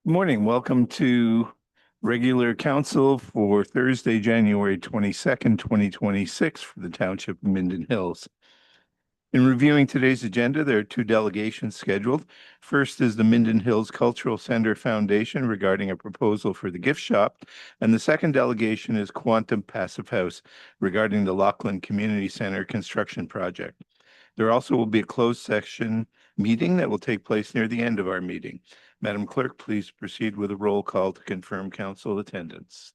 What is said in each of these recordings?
Morning. Welcome to regular council for Thursday, January 22nd, 2026 for the Township of Minden Hills. In reviewing today's agenda, there are two delegations scheduled. First is the Minden Hills Cultural Center Foundation regarding a proposal for the gift shop, and the second delegation is Quantum Passive House regarding the Lachlan Community Center construction project. There also will be a closed session meeting that will take place near the end of our meeting. Madam Clerk, please proceed with a roll call to confirm council attendance.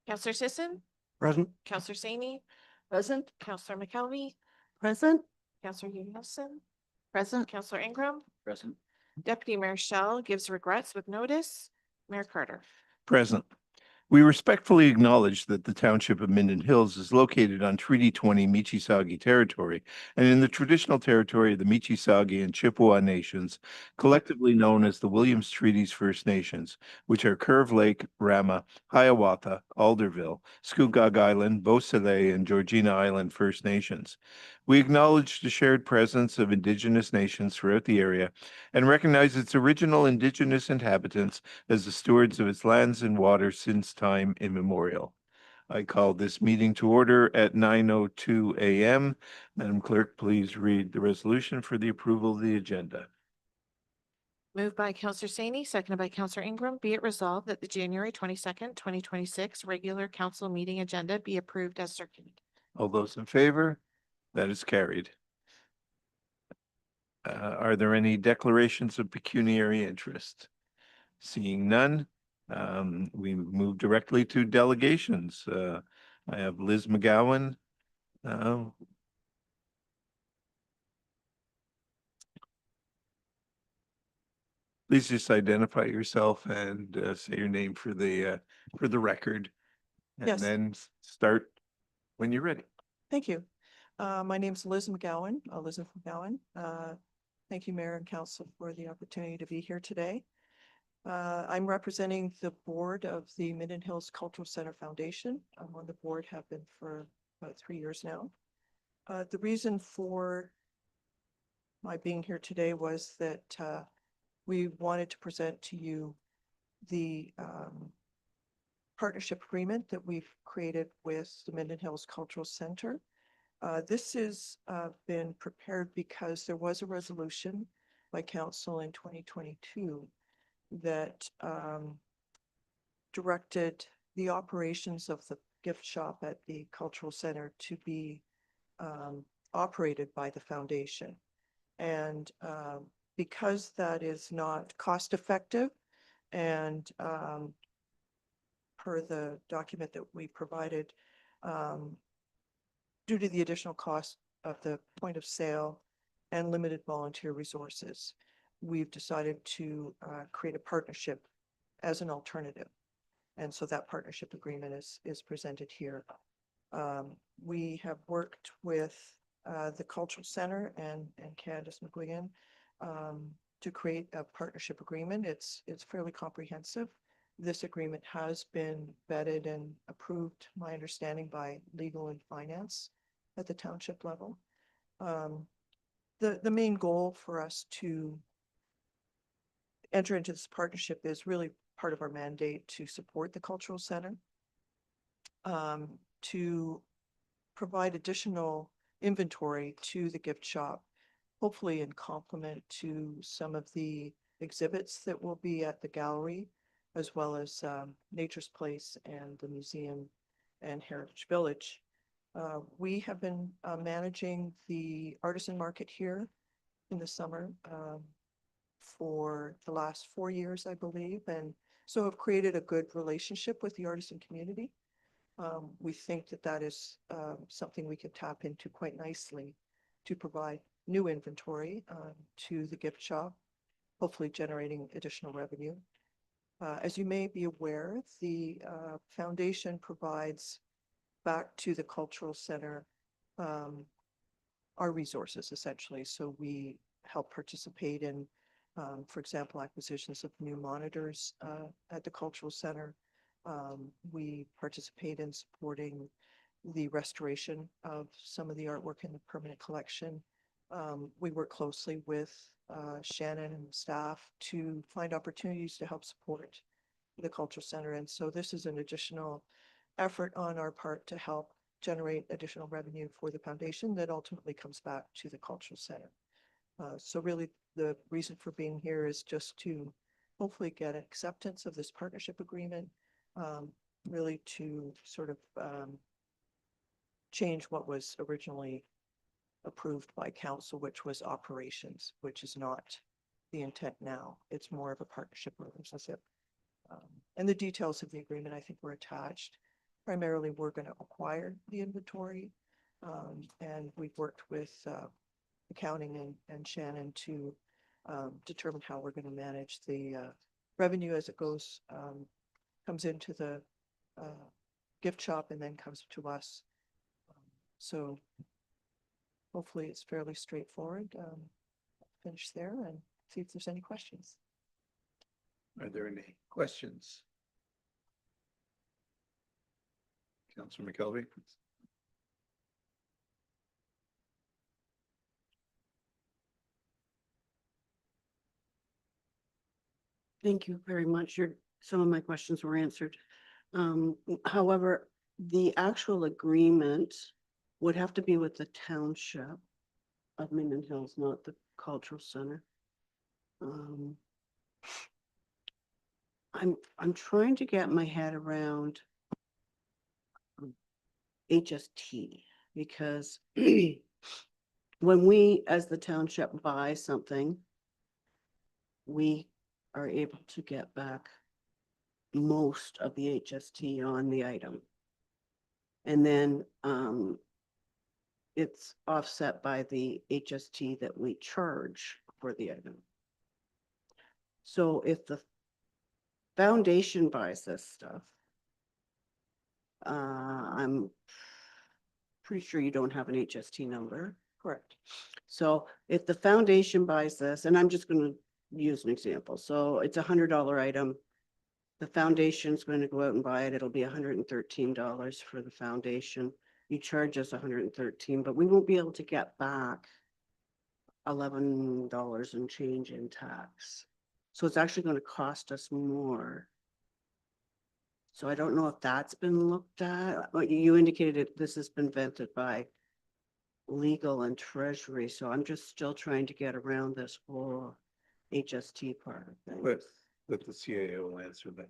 Counselor Sisson, Present. Counselor Saney, Present. Counselor McKelvey, Present. Counselor Nelson, Present. Counselor Ingram, Present. Deputy Mayor Shell gives regrets with notice. Mayor Carter. Present. We respectfully acknowledge that the Township of Minden Hills is located on Treaty 20 Michisagi territory and in the traditional territory of the Michisagi and Chippewa nations, collectively known as the Williams Treaties First Nations, which are Curve Lake, Rama, Hiawatha, Alderville, Scugog Island, Beausoleil, and Georgina Island First Nations. We acknowledge the shared presence of Indigenous nations throughout the area and recognize its original Indigenous inhabitants as the stewards of its lands and waters since time immemorial. I call this meeting to order at 9:02 a.m. Madam Clerk, please read the resolution for the approval of the agenda. Moved by Counselor Saney, seconded by Counselor Ingram. Be it resolved that the January 22nd, 2026 regular council meeting agenda be approved as circulated. All those in favor? That is carried. Are there any declarations of pecuniary interest? Seeing none, we move directly to delegations. I have Liz McGowan. Please just identify yourself and say your name for the record. And Yes. then start when you're ready. Thank you. My name's Liz McGowan, Elizabeth McGowan. Thank you, Mayor and Council, for the opportunity to be here today. I'm representing the board of the Minden Hills Cultural Center Foundation. I'm on the board, have been for about 3 years now. The reason for my being here today was that we wanted to present to you the partnership agreement that we've created with the Minden Hills Cultural Center. This has been prepared because there was a resolution by council in 2022 that directed the operations of the gift shop at the cultural center to be operated by the foundation. And because that is not cost effective and per the document that we provided, due to the additional cost of the point of sale and limited volunteer resources, we've decided to create a partnership as an alternative. And so that partnership agreement is presented here. We have worked with the Cultural Center and Candace McGuigan to create a partnership agreement. It's fairly comprehensive. This agreement has been vetted and approved, my understanding, by legal and finance at the township level. The main goal for us to enter into this partnership is really part of our mandate to support the cultural center, to provide additional inventory to the gift shop, hopefully in complement to some of the exhibits that will be at the gallery, as well as Nature's Place and the museum and Heritage Village. We have been managing the artisan market here in the summer for the last 4 years, I believe, and so have created a good relationship with the artisan community. We think that that is something we can tap into quite nicely to provide new inventory to the gift shop, hopefully generating additional revenue. As you may be aware, the foundation provides back to the cultural center our resources, essentially. So we help participate in, for example, acquisitions of new monitors at the cultural center. We participate in supporting the restoration of some of the artwork in the permanent collection. We work closely with Shannon and staff to find opportunities to help support the cultural center. And so this is an additional effort on our part to help generate additional revenue for the foundation that ultimately comes back to the cultural center. So really the reason for being here is just to hopefully get acceptance of this partnership agreement, really to sort of change what was originally approved by council, which was operations, which is not the intent now. It's more of a partnership relationship. And the details of the agreement, I think, were attached. Primarily, we're going to acquire the inventory, and we've worked with accounting and Shannon to determine how we're going to manage the revenue as it goes, comes into the gift shop and then comes to us. So hopefully it's fairly straightforward. Finish there and see if there's any questions. Are there any questions? Councillor McKelvey? Thank you very much. Some of my questions were answered. However, the actual agreement would have to be with the Township of Minden Hills, not the Cultural Center. I'm trying to get my head around HST because when we, as the township, buy something, we are able to get back most of the HST on the item. And then it's offset by the HST that we charge for the item. So if the foundation buys this stuff, I'm pretty sure you don't have an HST number. Correct. So if the foundation buys this, and I'm just going to use an example. So it's $100 item. The foundation's going to go out and buy it. It'll be $113 for the foundation. You charge us $113, but we won't be able to get back $11 and change in tax. So it's actually going to cost us more. So I don't know if that's been looked at. You indicated this has been vetted by legal and treasury. So I'm just still trying to get around this whole HST part of things. Let the CAO will answer that.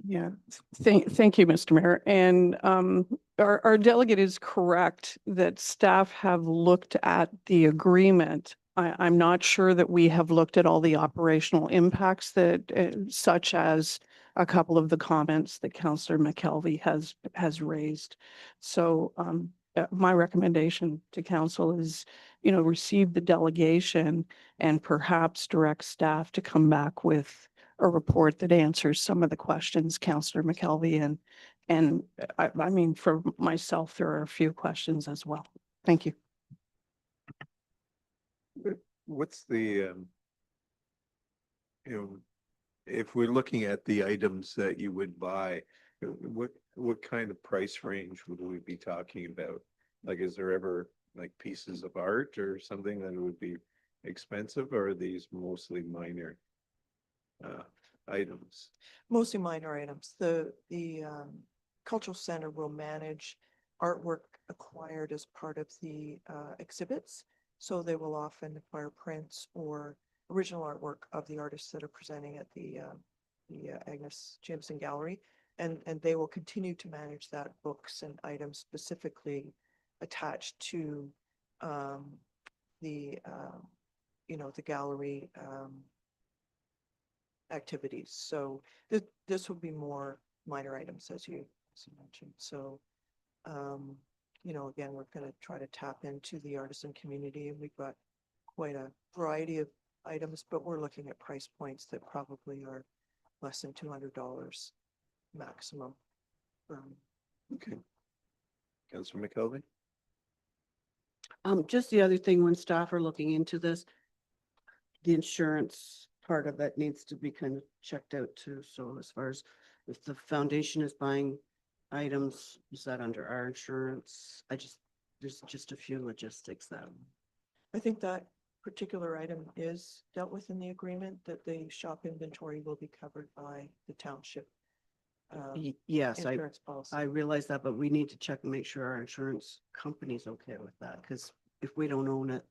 Yeah, thank you, Mr. Mayor. And our delegate is correct that staff have looked at the agreement. I'm not sure that we have looked at all the operational impacts that, such as a couple of the comments that Councillor McKelvey has raised. So my recommendation to council is, receive the delegation and perhaps direct staff to come back with a report that answers some of the questions, Councillor McKelvey, and I mean, for myself, there are a few questions as well. Thank you. What's the, if we're looking at the items that you would buy, what kind of price range would we be talking about? Like, is there ever like pieces of art or something that would be expensive, or are these mostly minor items? Mostly minor items. The cultural center will manage artwork acquired as part of the exhibits. So they will often acquire prints or original artwork of the artists that are presenting at the Agnes Jameson Gallery. And they will continue to manage that, books and items specifically attached to the gallery activities. So this will be more minor items, as you mentioned. So, again, we're going to try to tap into the artisan community, and we've got quite a variety of items, but we're looking at price points that probably are less than $200 maximum. Okay. Councillor McKelvey? Just the other thing, when staff are looking into this, the insurance part of it needs to be kind of checked out too. So as far as if the foundation is buying items, is that under our insurance? There's just a few logistics that. I think that particular item is dealt with in the agreement, that the shop inventory will be covered by the township. Yes, Insurance policy. I realize that, but we need to check and make sure our insurance company's okay with that, because if we don't own it,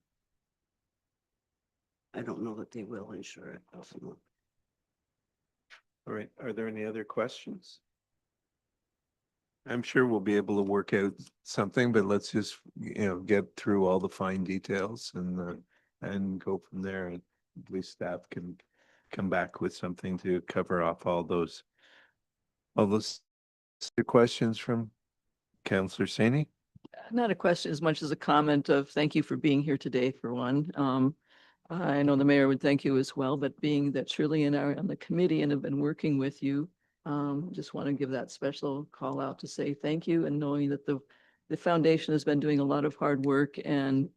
I don't know that they will insure it. So, All right, are there any other questions? I'm sure we'll be able to work out something, but let's just, get through all the fine details and go from there. And at least staff can come back with something to cover off all those questions from Councillor Saini. Not a question as much as a comment of thank you for being here today, for one. I know the mayor would thank you as well, but being that Shirley and I are on the committee and have been working with you, just want to give that special call out to say thank you, and knowing that the foundation has been doing a lot of hard work, and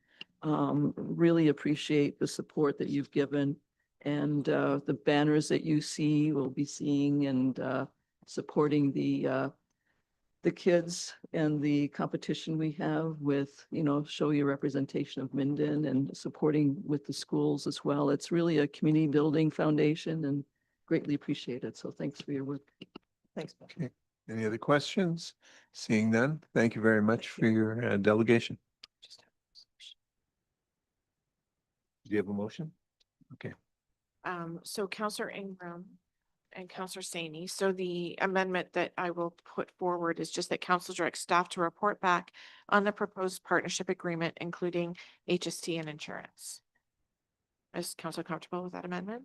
really appreciate the support that you've given, and the banners that you will be seeing, and supporting the kids and the competition we have with, show your representation of Minden, and supporting with the schools as well. It's really a community building foundation, and greatly appreciate it. So thanks for your work. Thanks. Bill. Okay, any other questions? Seeing none, thank you very much for your delegation. Do you have a motion? Okay. So Counselor Ingram and Counselor Saini. So the amendment that I will put forward is just that council directs staff to report back on the proposed partnership agreement, including HST and insurance. Is council comfortable with that amendment?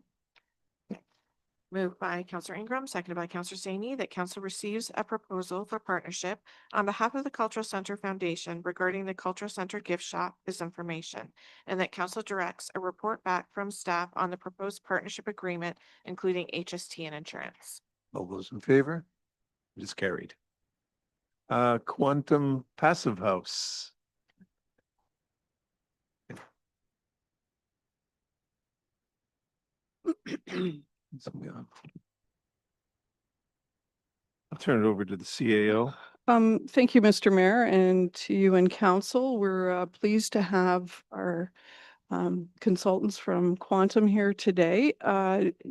Moved by Counselor Ingram, seconded by Counselor Saini, that council receives a proposal for partnership on behalf of the Cultural Center Foundation regarding the Cultural Center gift shop is information, and that council directs a report back from staff on the proposed partnership agreement, including HST and insurance. All those in favor? It is carried. Quantum Passive House. I'll turn it over to the CAO. Thank you, Mr. Mayor, and to you and council. We're pleased to have our consultants from Quantum here today.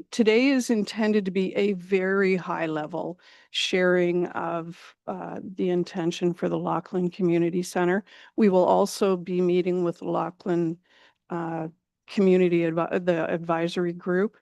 Today is intended to be a very high level sharing of the intention for the Lachlan Community Center. We will also be meeting with Lachlan the advisory group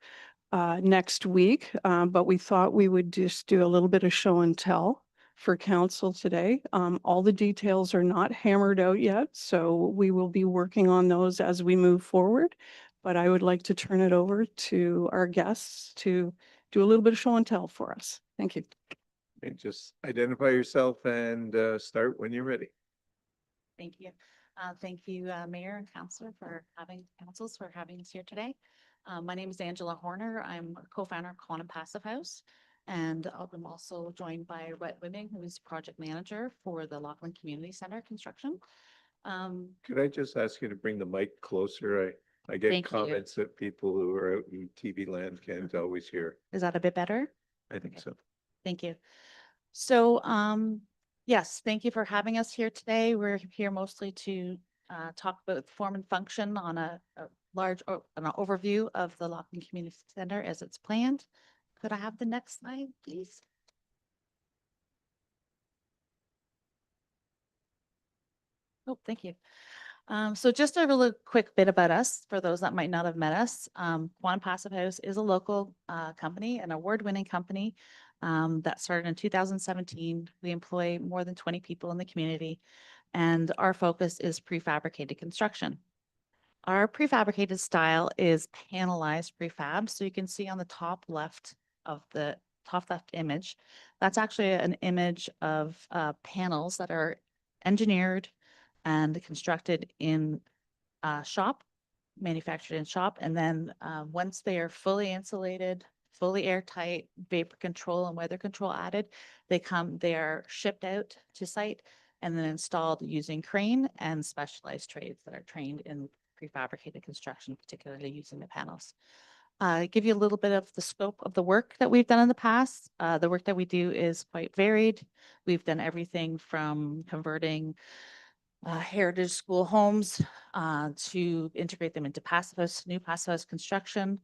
next week, but we thought we would just do a little bit of show and tell for council today. All the details are not hammered out yet, so we will be working on those as we move forward. But I would like to turn it over to our guests to do a little bit of show and tell for us. Thank you. And just identify yourself and start when you're ready. Thank you. Thank you, Mayor and Councilor, for having us here today. My name is Angela Horner. I'm a co-founder of Quantum Passive House. And I'm also joined by Rhett Wimming, who is project manager for the Lachlan Community Center construction. Could I just ask you to bring the mic closer? I get Thank you. comments that people who are out in TV land can't always hear. Is that a bit better? I think so. Thank you. So, yes, thank you for having us here today. We're here mostly to talk about form and function on an overview of the Lachlan Community Center as it's planned. Could I have the next slide, please? Oh, thank you. So just a really quick bit about us, for those that might not have met us. Quantum Passive House is a local company, an award-winning company that started in 2017. We employ more than 20 people in the community, and our focus is prefabricated construction. Our prefabricated style is panelized prefab. So you can see on the top left of the top left image, that's actually an image of panels that are engineered and constructed in shop, manufactured in shop. And then once they are fully insulated, fully airtight, vapor control and weather control added, they are shipped out to site and then installed using crane and specialized trades that are trained in prefabricated construction, particularly using the panels. Give you a little bit of the scope of the work that we've done in the past. The work that we do is quite varied. We've done everything from converting heritage school homes to integrate them into passive house, new passive house construction,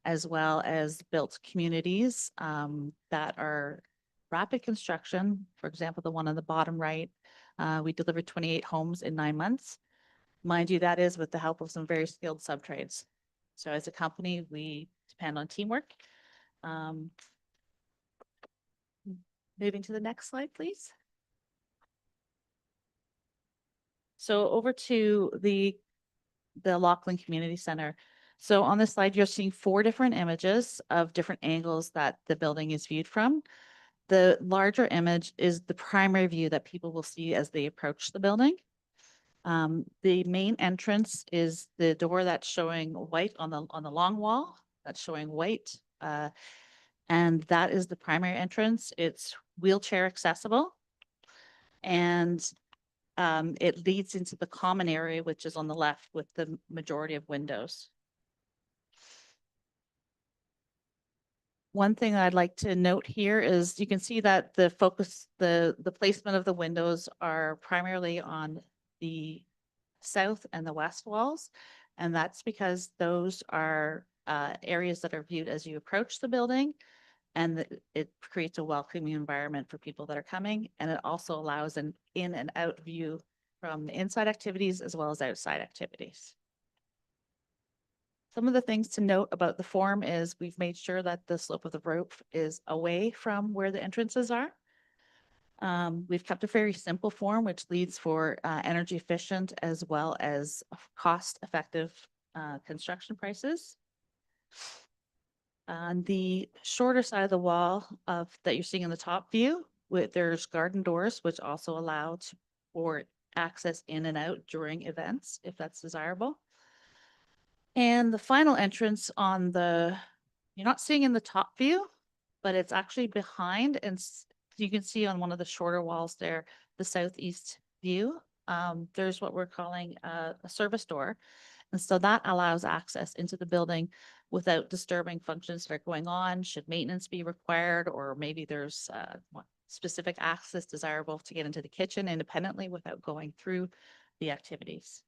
as well as built communities that are rapid construction. For example, the one on the bottom right, we delivered 28 homes in 9 months. Mind you, that is with the help of some very skilled subtrades. So as a company, we depend on teamwork. Moving to the next slide, please. So over to the Lachlan Community Center. So on this slide, you're seeing 4 different images of different angles that the building is viewed from. The larger image is the primary view that people will see as they approach the building. The main entrance is the door that's showing white on the long wall, that's showing white. And that is the primary entrance. It's wheelchair accessible. And it leads into the common area, which is on the left with the majority of windows. One thing I'd like to note here is you can see that the focus, the placement of the windows are primarily on the south and the west walls. And that's because those are areas that are viewed as you approach the building, and it creates a welcoming environment for people that are coming. And it also allows an in and out view from the inside activities as well as outside activities. Some of the things to note about the form is we've made sure that the slope of the roof is away from where the entrances are. We've kept a very simple form, which leads for energy efficient as well as cost effective construction prices. On the shorter side of the wall that you're seeing in the top view, there's garden doors, which also allow for access in and out during events, if that's desirable. And the final entrance on you're not seeing in the top view, but it's actually behind, and you can see on one of the shorter walls there, the southeast view. There's what we're calling a service door. And so that allows access into the building without disturbing functions that are going on, should maintenance be required, or maybe there's specific access desirable to get into the kitchen independently without going through the activities.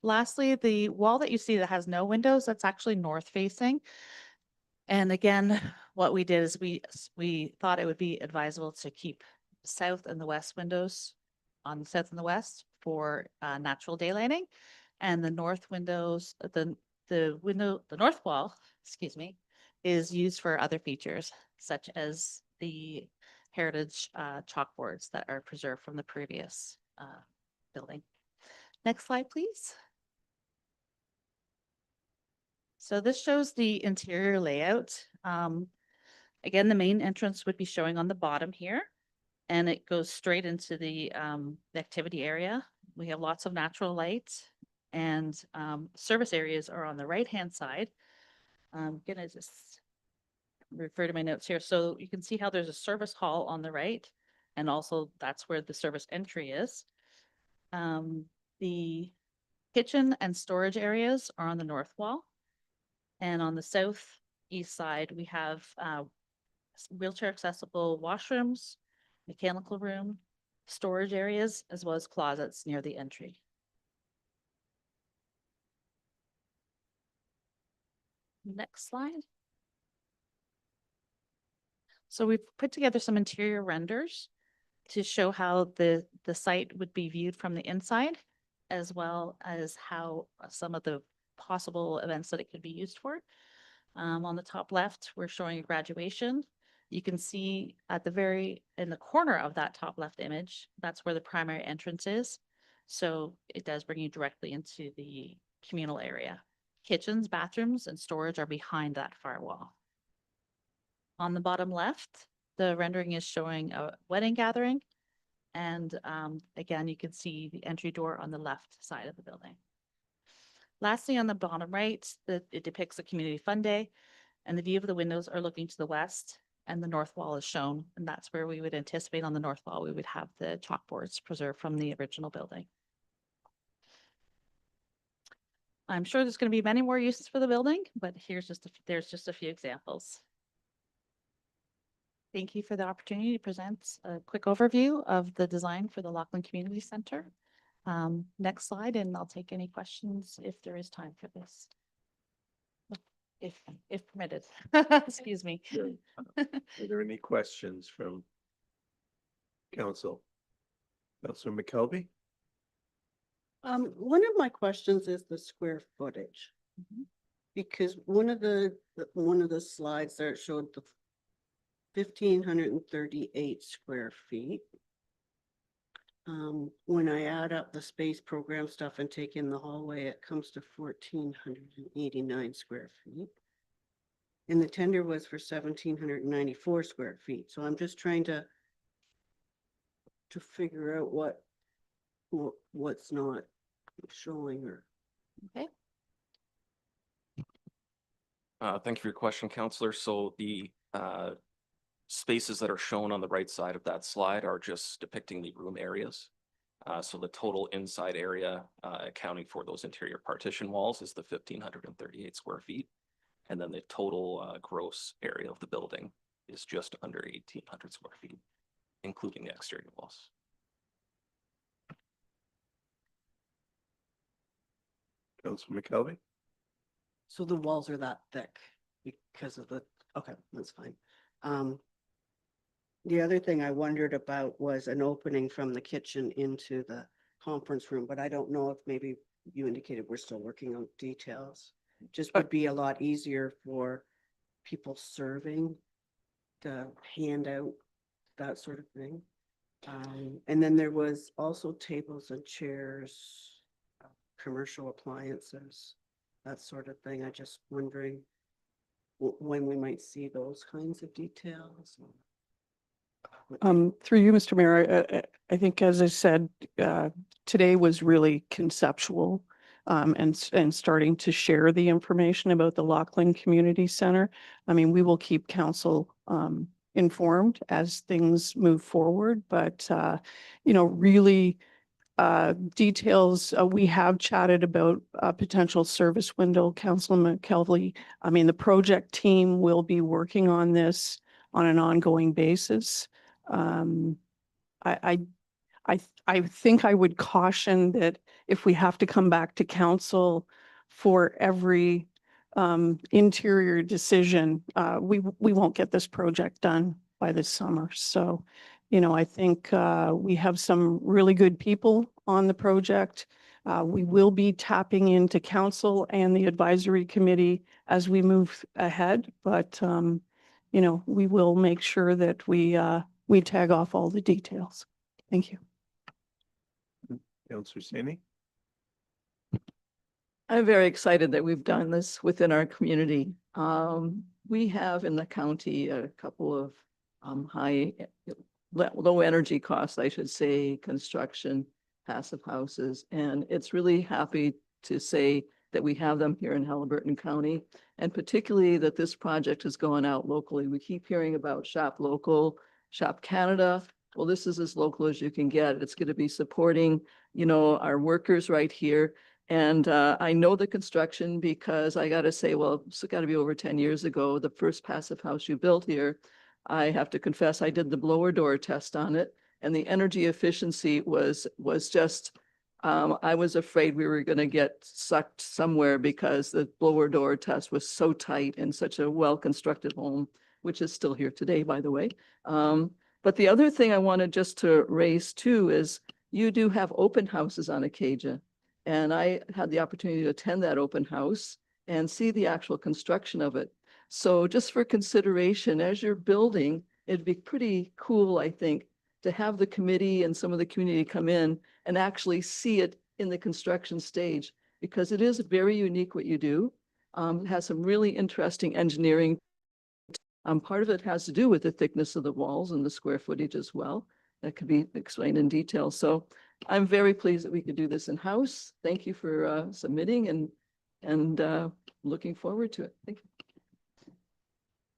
Lastly, the wall that you see that has no windows, that's actually north facing. And again, what we did is we thought it would be advisable to keep south and the west windows on the south and the west for natural daylighting, and the north windows, the north wall, excuse me, is used for other features such as the heritage chalkboards that are preserved from the previous building. Next slide, please. So this shows the interior layout. Again, the main entrance would be showing on the bottom here, and it goes straight into the activity area. We have lots of natural light, and service areas are on the right-hand side. I'm gonna just refer to my notes here. So you can see how there's a service hall on the right, and also that's where the service entry is. The kitchen and storage areas are on the north wall. And on the southeast side, we have wheelchair accessible washrooms, mechanical room, storage areas, as well as closets near the entry. Next slide. So we've put together some interior renders to show how the site would be viewed from the inside, as well as how some of the possible events that it could be used for. On the top left, we're showing a graduation. You can see in the corner of that top left image, that's where the primary entrance is. So it does bring you directly into the communal area. Kitchens, bathrooms, and storage are behind that far wall. On the bottom left, the rendering is showing a wedding gathering. And again, you can see the entry door on the left side of the building. Lastly, on the bottom right, it depicts a community fun day, and the view of the windows are looking to the west, and the north wall is shown. And that's where we would anticipate on the north wall, we would have the chalkboards preserved from the original building. I'm sure there's going to be many more uses for the building, but there's just a few examples. Thank you for the opportunity to present a quick overview of the design for the Lachlan Community Center. Next slide, and I'll take any questions if there is time for this. If permitted, excuse me. Sure. Are there any questions from council? Councilor McKelvey? One of my questions is the square footage. Mhm. Because one of the slides there showed the 1,538 square feet. When I add up the space program stuff and take in the hallway, it comes to 1,489 square feet. And the tender was for 1,794 square feet. So I'm just trying to figure out what's not showing or. Okay. Thank you for your question, Counselor. So the spaces that are shown on the right side of that slide are just depicting the room areas. So the total inside area, accounting for those interior partition walls, is the 1,538 square feet. And then the total gross area of the building is just under 1,800 square feet, including the exterior walls. Councilor McKelvey? So the walls are that thick because of okay, that's fine. The other thing I wondered about was an opening from the kitchen into the conference room, but I don't know if maybe you indicated we're still working on details. Just would be a lot easier for people serving to hand out that sort of thing. And then there was also tables and chairs, commercial appliances, that sort of thing. I just wondering when we might see those kinds of details. Through you, Mr. Mayor, I think, as I said, today was really conceptual, and starting to share the information about the Laughlin Community Center. I mean, we will keep council informed as things move forward, but really details, we have chatted about a potential service window. Councilman McKelvey, I mean, the project team will be working on this on an ongoing basis. I think I would caution that if we have to come back to council for every interior decision, we won't get this project done by this summer. So, I think we have some really good people on the project. We will be tapping into council and the advisory committee as we move ahead, but we will make sure that we tag off all the details. Thank you. Councilor Saney? I'm very excited that we've done this within our community. We have in the county a couple of low energy costs, I should say, construction, passive houses, and it's really happy to say that we have them here in Halliburton County, and particularly that this project is going out locally. We keep hearing about Shop Local, Shop Canada. Well, this is as local as you can get. It's going to be supporting, our workers right here. And I know the construction because I got to say, well, it's got to be over 10 years ago, the first passive house you built here. I have to confess, I did the blower door test on it, and the energy efficiency was just, I was afraid we were going to get sucked somewhere because the blower door test was so tight in such a well-constructed home, which is still here today, by the way. But the other thing I wanted just to raise too is you do have open houses on Acadia. And I had the opportunity to attend that open house and see the actual construction of it. So just for consideration, as you're building, it'd be pretty cool, I think, to have the committee and some of the community come in and actually see it in the construction stage, because it is very unique what you do. It has some really interesting engineering. Part of it has to do with the thickness of the walls and the square footage as well. That could be explained in detail. So I'm very pleased that we could do this in-house. Thank you for submitting and looking forward to it. Thank you.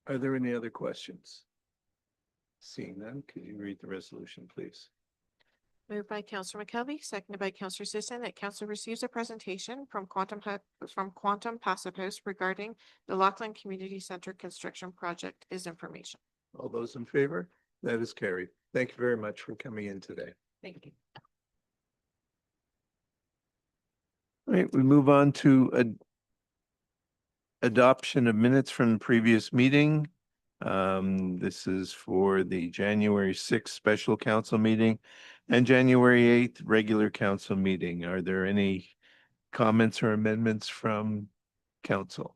Are there any other questions? Seeing none, could you read the resolution, please? Moved by Councillor McKelvey, seconded by Councillor Sisson, that council receives a presentation from Quantum Passive House regarding the Laughlin Community Center construction project is information. All those in favor? That is carried. Thank you very much for coming in today. Thank you. All right, we move on to adoption of minutes from the previous meeting. This is for the January 6th special council meeting and January 8th regular council meeting. Are there any comments or amendments from council?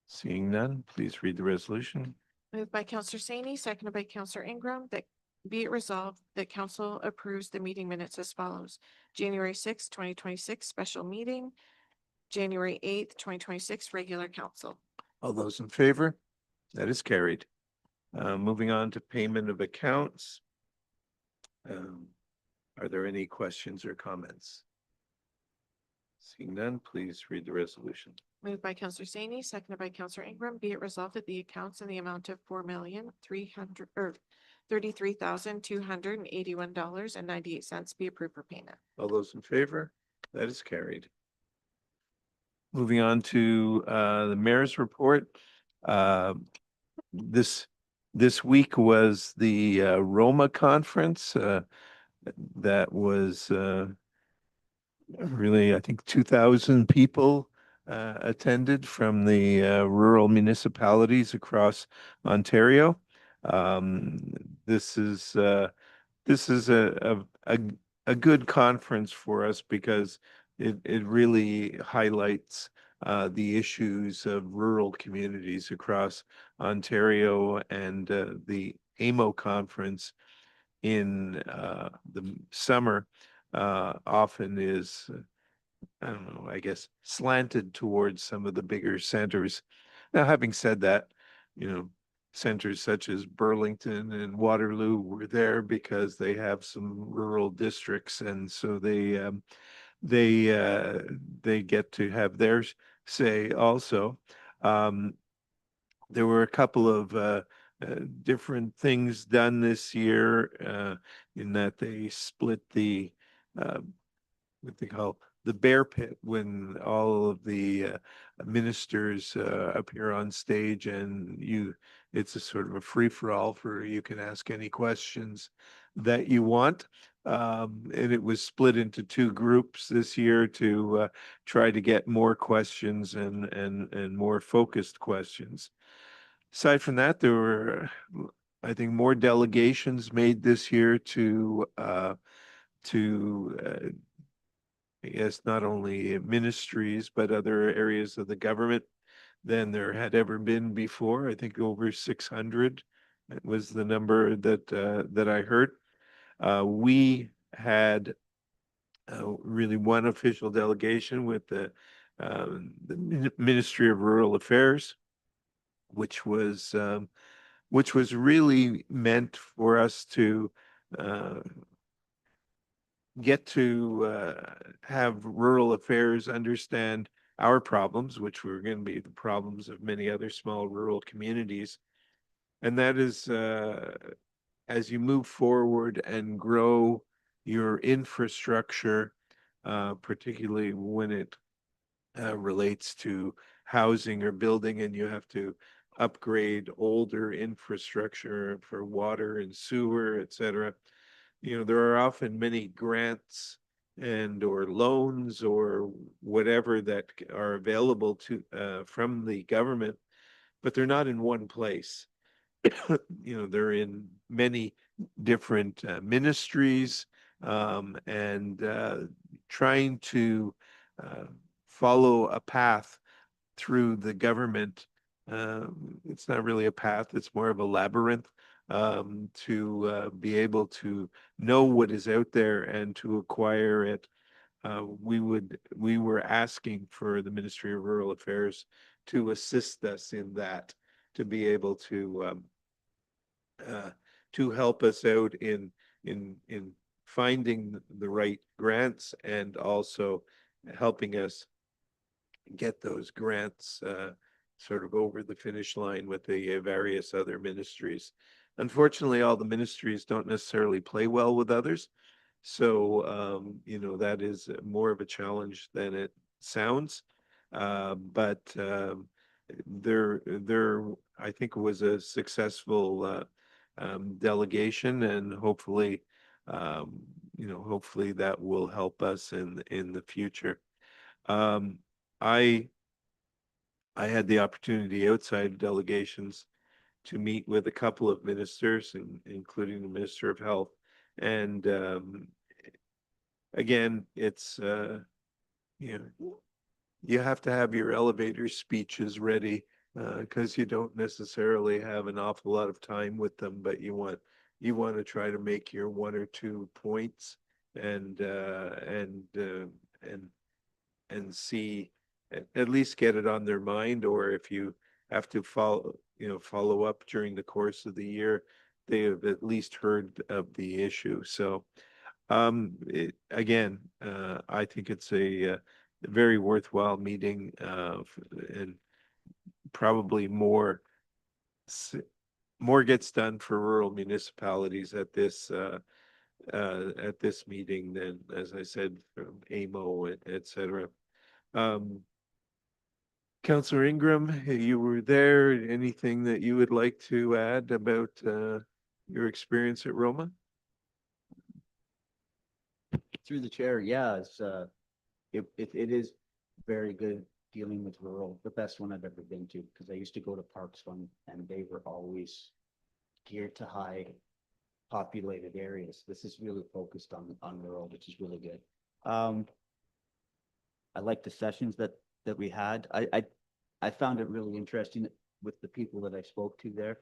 Seeing none, please read the resolution. Moved by Counselor Saney, seconded by Counselor Ingram, that be it resolved that council approves the meeting minutes as follows. January 6th, 2026 special meeting, January 8th, 2026 regular council. All those in favor? That is carried. Moving on to payment of accounts. Are there any questions or comments? Seeing none, please read the resolution. Moved by Counselor Saney, seconded by Counselor Ingram, be it resolved that the accounts in the amount of $4,33,281.98 be approved for payment. All those in favor? That is carried. Moving on to the mayor's report. This week was the Roma conference. That was really, I think 2,000 people attended from the rural municipalities across Ontario. This is a good conference for us because it really highlights the issues of rural communities across Ontario, and the AMO conference in the summer often is, I don't know, I guess slanted towards some of the bigger centers. Now, having said that, centers such as Burlington and Waterloo were there because they have some rural districts, and so they get to have their say also. There were a couple of different things done this year in that they split the what they call the bear pit, when all of the ministers appear on stage, and it's a sort of a free-for-all for you can ask any questions that you want. And it was split into two groups this year to try to get more questions and more focused questions. Aside from that, there were, I think, more delegations made this year to I guess not only ministries, but other areas of the government than there had ever been before. I think over 600 was the number that I heard. We had really one official delegation with the Ministry of Rural Affairs, which was really meant for us to get to have rural affairs understand our problems, which were going to be the problems of many other small rural communities. And that is, as you move forward and grow your infrastructure, particularly when it relates to housing or building, and you have to upgrade older infrastructure for water and sewer, et cetera. There are often many grants or loans or whatever that are available to from the government, but they're not in one place. They're in many different ministries, and trying to follow a path through the government. It's not really a path, it's more of a labyrinth, to be able to know what is out there and to acquire it. We were asking for the Ministry of Rural Affairs to assist us in that, to be able to help us out in finding the right grants, and also helping us get those grants sort of over the finish line with the various other ministries. Unfortunately, all the ministries don't necessarily play well with others. So, that is more of a challenge than it sounds. But there, I think it was a successful delegation, and hopefully hopefully that will help us in the future. Um, I had the opportunity outside delegations to meet with a couple of ministers, including the Minister of Health. And again, it's you have to have your elevator speeches ready because you don't necessarily have an awful lot of time with them, but you want to try to make your one or two points and see at least get it on their mind, or if you have to follow up during the course of the year, they have at least heard of the issue. So again, I think it's a very worthwhile meeting, and probably more gets done for rural municipalities at this meeting than, as I said, from AMO, et cetera. Councillor Ingram, you were there. Anything that you would like to add about your experience at Roma? Through the chair, yeah, it is very good dealing with rural, the best one I've ever been to, because I used to go to Parks Fund and they were always geared to high populated areas. This is really focused on rural, which is really good. I like the sessions that we had. I found it really interesting with the people that I spoke to there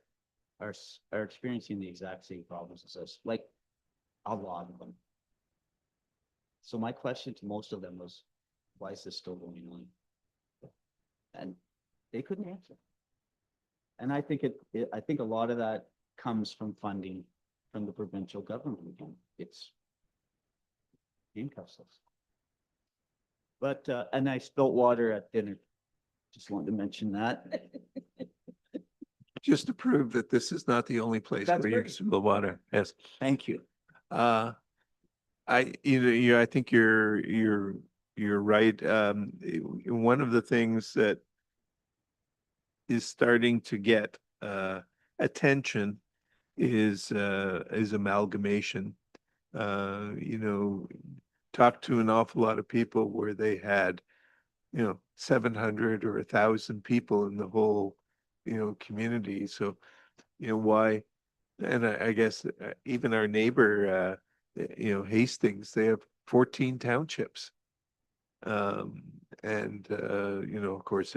are experiencing the exact same problems as us, like a lot of them. So my question to most of them was, why is this still going on? And they couldn't answer. And I think I think a lot of that comes from funding from the provincial government. Again, it's handcuffs us. But and I spilt water at dinner. Just wanted to mention that. Just to prove that this is not the only place That's where you great. spill water. Yes. Thank you. I think you're right. One of the things that is starting to get attention is amalgamation. Talked to an awful lot of people where they had 700 or 1,000 people in the whole community. So why? And I guess even our neighbor Hastings, they have 14 townships. And of course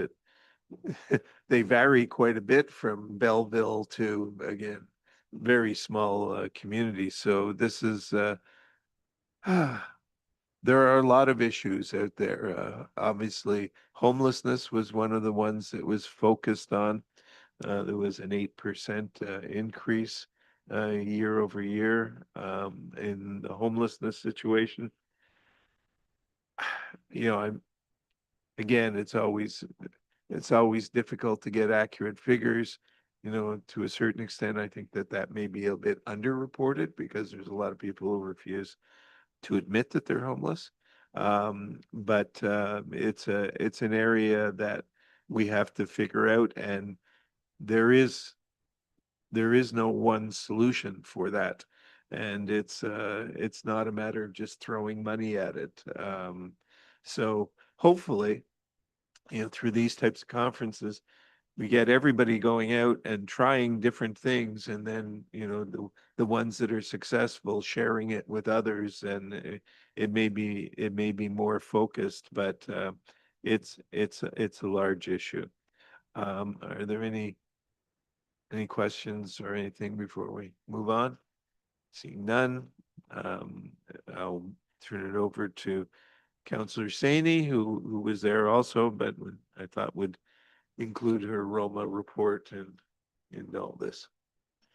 they vary quite a bit from Belleville to, again, very small communities. So this is there are a lot of issues out there. Obviously, homelessness was one of the ones that was focused on. There was an 8% increase year over year in the homelessness situation. Again, it's always difficult to get accurate figures. To a certain extent, I think that may be a bit underreported because there's a lot of people who refuse to admit that they're homeless. But it's an area that we have to figure out, and there is no one solution for that. And it's not a matter of just throwing money at it. So hopefully, through these types of conferences, we get everybody going out and trying different things, and then the ones that are successful sharing it with others, and it may be more focused, but it's a large issue. Are there any questions or anything before we move on? Seeing none, I'll turn it over to Councillor Saini, who was there also, but I thought would include her Roma report in all this.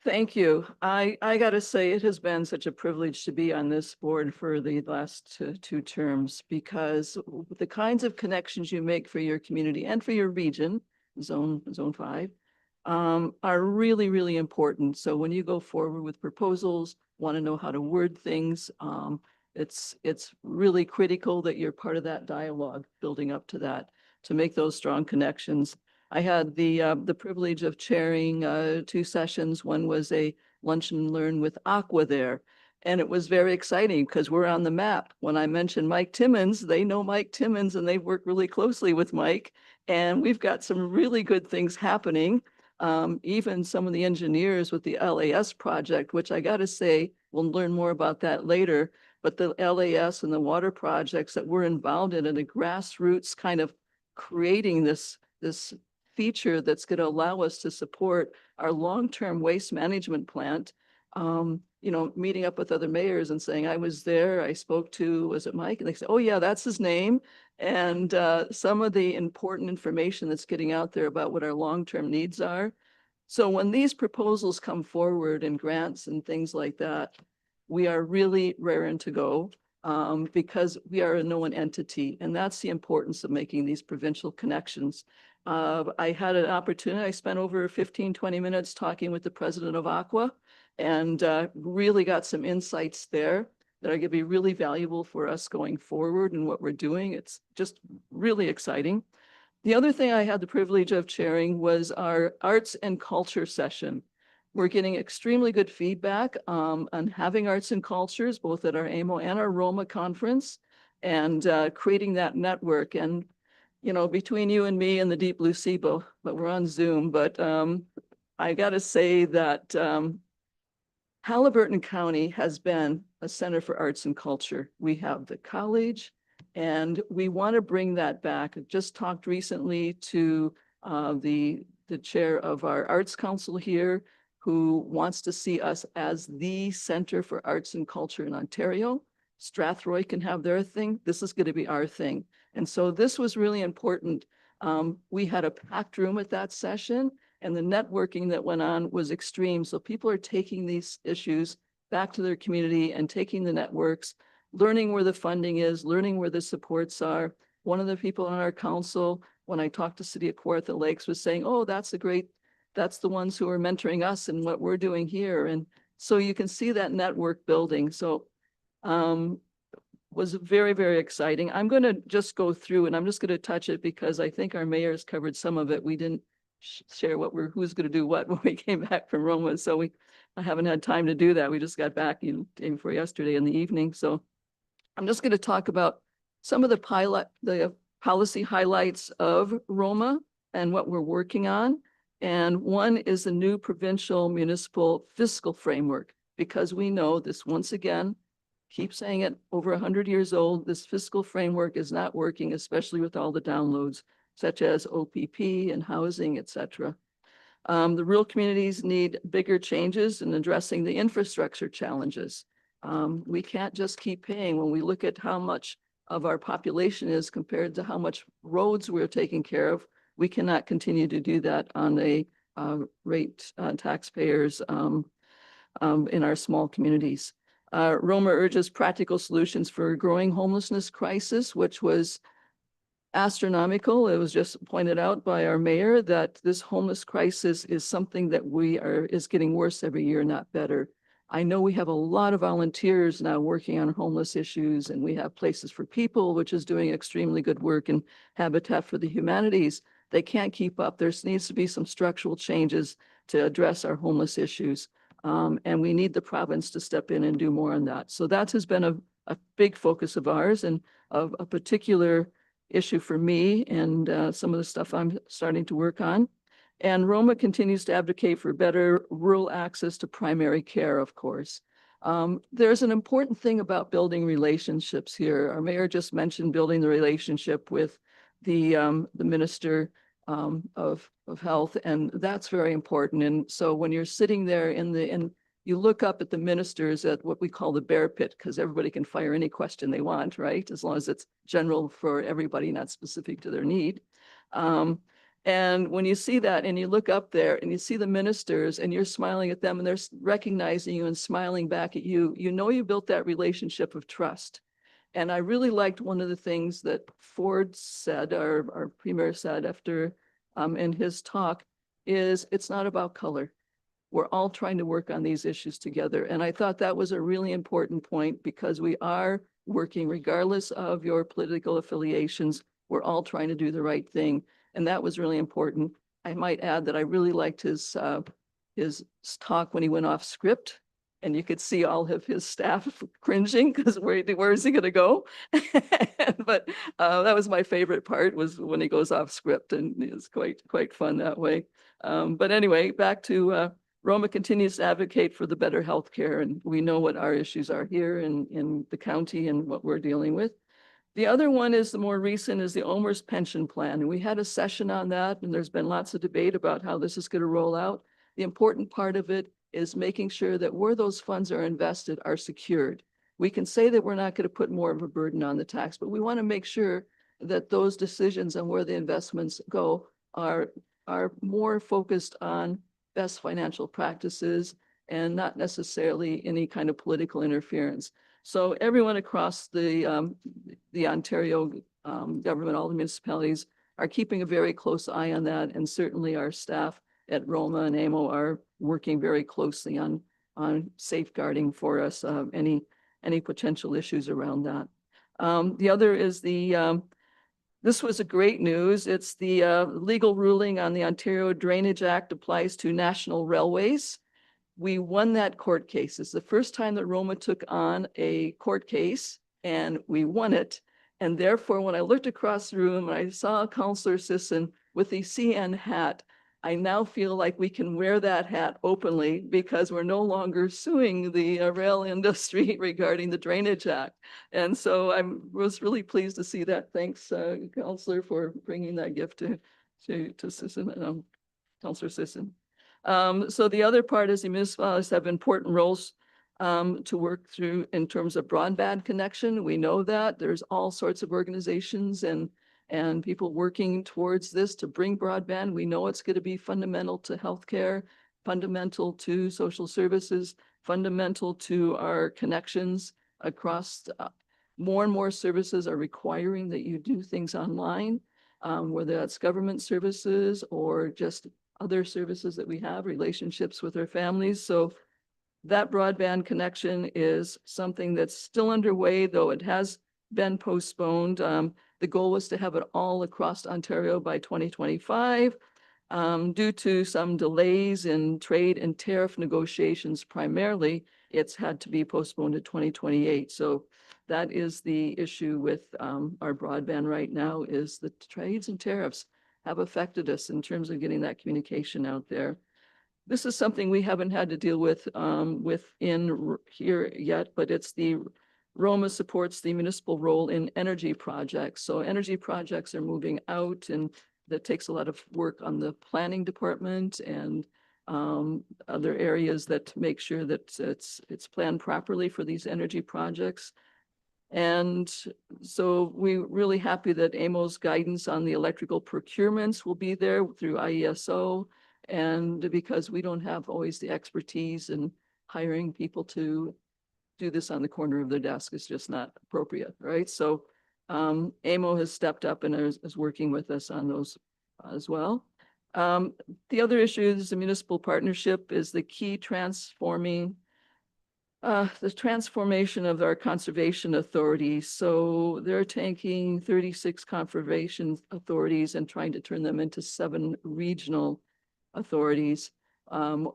Thank you. I gotta say, it has been such a privilege to be on this board for the last two terms, because the kinds of connections you make for your community and for your region, zone 5, are really, really important. So when you go forward with proposals, want to know how to word things, it's really critical that you're part of that dialogue building up to that, to make those strong connections. I had the privilege of chairing 2 sessions. One was a lunch and learn with Aqua there. And it was very exciting because we're on the map. When I mentioned Mike Timmons, they know Mike Timmons and they've worked really closely with Mike. And we've got some really good things happening. Even some of the engineers with the LAS project, which I got to say, we'll learn more about that later. But the LAS and the water projects that we're involved in and the grassroots kind of creating this feature that's going to allow us to support our long-term waste management plant. You know, meeting up with other mayors and saying, I was there, I spoke to, was it Mike? And they say, oh yeah, that's his name. And some of the important information that's getting out there about what our long-term needs are. So when these proposals come forward and grants and things like that, we are really raring to go because we are a known entity. And that's the importance of making these provincial connections. I had an opportunity, I spent over 15, 20 minutes talking with the president of Aqua and really got some insights there that are going to be really valuable for us going forward and what we're doing. It's just really exciting. The other thing I had the privilege of chairing was our arts and culture session. We're getting extremely good feedback on having arts and cultures, both at our AMO and our Roma conference, and creating that network. And, you know, between you and me and the Deep Blue Sea, but we're on Zoom, but I got to say that Halliburton County has been a center for arts and culture. We have the college and we want to bring that back. I just talked recently to the chair of our Arts Council here, who wants to see us as the center for arts and culture in Ontario. Strathroy can have their thing. This is going to be our thing. And so this was really important. We had a packed room at that session and the networking that went on was extreme. So people are taking these issues back to their community and taking the networks, learning where the funding is, learning where the supports are. One of the people on our council, when I talked to City of Kawartha Lakes, was saying, oh, that's the ones who are mentoring us and what we're doing here. And so you can see that network building. So was very, very exciting. I'm going to just go through and I'm just going to touch it because I think our mayor's covered some of it. We didn't share who's going to do what when we came back from Roma. So I haven't had time to do that. We just got back day before yesterday in the evening. So I'm just going to talk about some of the policy highlights of Roma and what we're working on. And one is the new provincial municipal fiscal framework, because we know this once again, keep saying it, over 100 years old, this fiscal framework is not working, especially with all the downloads, such as OPP and housing, et cetera. The rural communities need bigger changes in addressing the infrastructure challenges. We can't just keep paying. When we look at how much of our population is compared to how much roads we're taking care of, we cannot continue to do that on a rate taxpayers in our small communities. Roma urges practical solutions for a growing homelessness crisis, which was astronomical. It was just pointed out by our mayor that this homeless crisis is something that is getting worse every year, not better. I know we have a lot of volunteers now working on homeless issues, and we have Places for People, which is doing extremely good work, and Habitat for the Humanities. They can't keep up. There needs to be some structural changes to address our homeless issues. And we need the province to step in and do more on that. So that has been a big focus of ours and of a particular issue for me and some of the stuff I'm starting to work on. And Roma continues to advocate for better rural access to primary care, of course. There's an important thing about building relationships here. Our mayor just mentioned building the relationship with the minister of health, and that's very important. And so when you're sitting there and you look up at the ministers at what we call the bear pit, because everybody can fire any question they want, right? As long as it's general for everybody, not specific to their need. And when you see that and you look up there and you see the ministers and you're smiling at them and they're recognizing you and smiling back at you, you know you built that relationship of trust. And I really liked one of the things that Ford said, our premier said after in his talk, is it's not about color. We're all trying to work on these issues together. And I thought that was a really important point because we are working regardless of your political affiliations. We're all trying to do the right thing. And that was really important. I might add that I really liked his talk when he went off script. And you could see all of his staff cringing because where is he going to go? But that was my favorite part, was when he goes off script, and it's quite fun that way. But anyway, back to Roma continues to advocate for the better healthcare, and we know what our issues are here in the county and what we're dealing with. The other one is the more recent, is the OMERS pension plan. And we had a session on that, and there's been lots of debate about how this is going to roll out. The important part of it is making sure that where those funds are invested are secured. We can say that we're not going to put more of a burden on the tax, but we want to make sure that those decisions on where the investments go are more focused on best financial practices and not necessarily any kind of political interference. So everyone across the Ontario government, all the municipalities, are keeping a very close eye on that, and certainly our staff at Roma and AMO are working very closely on safeguarding for us any potential issues around that. The other is this was a great news. It's the legal ruling on the Ontario Drainage Act applies to national railways. We won that court case. It's the first time that Roma took on a court case, and we won it. And therefore, when I looked across the room and I saw Councillor Sisson with the CN hat, I now feel like we can wear that hat openly because we're no longer suing the rail industry regarding the Drainage Act. And so I was really pleased to see that. Thanks, Councillor, for bringing that gift to Sisson, Councillor Sisson. So the other part is the municipalities have important roles to work through in terms of broadband connection. We know that there's all sorts of organizations and people working towards this to bring broadband. We know it's going to be fundamental to healthcare, fundamental to social services, fundamental to our connections across. More and more services are requiring that you do things online, whether that's government services or just other services that we have, relationships with our families. So that broadband connection is something that's still underway, though it has been postponed. The goal was to have it all across Ontario by 2025. Due to some delays in trade and tariff negotiations primarily, it's had to be postponed to 2028. So that is the issue with our broadband right now, is the trades and tariffs have affected us in terms of getting that communication out there. This is something we haven't had to deal with within here yet, but it's the Roma supports the municipal role in energy projects. So energy projects are moving out, and that takes a lot of work on the planning department and other areas that make sure that it's planned properly for these energy projects. And so we're really happy that AMO's guidance on the electrical procurements will be there through IESO, and because we don't have always the expertise in hiring people to do this on the corner of their desk is just not appropriate, right? So AMO has stepped up and is working with us on those as well. The other issue is the municipal partnership is the key transformation of our conservation authorities. So they're taking 36 conservation authorities and trying to turn them into 7 regional authorities,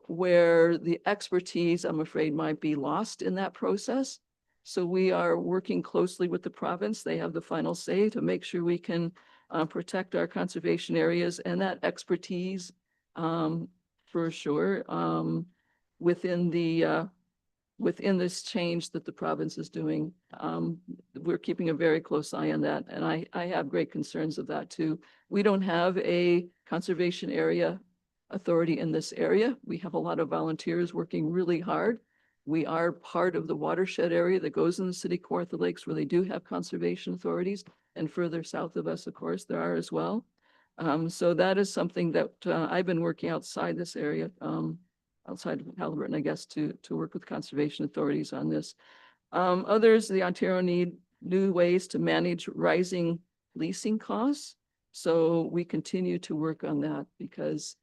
where the expertise, I'm afraid, might be lost in that process. So we are working closely with the province. They have the final say to make sure we can protect our conservation areas, and that expertise for sure within this change that the province is doing. We're keeping a very close eye on that, and I have great concerns of that too. We don't have a conservation area authority in this area. We have a lot of volunteers working really hard. We are part of the watershed area that goes in the city core of the lakes, where they do have conservation authorities, and further south of us, of course, there are as well. So that is something that I've been working outside this area, outside of Haliburton, I guess, to work with conservation authorities on this. Others, the Ontario need new ways to manage rising leasing costs. So we continue to work on that because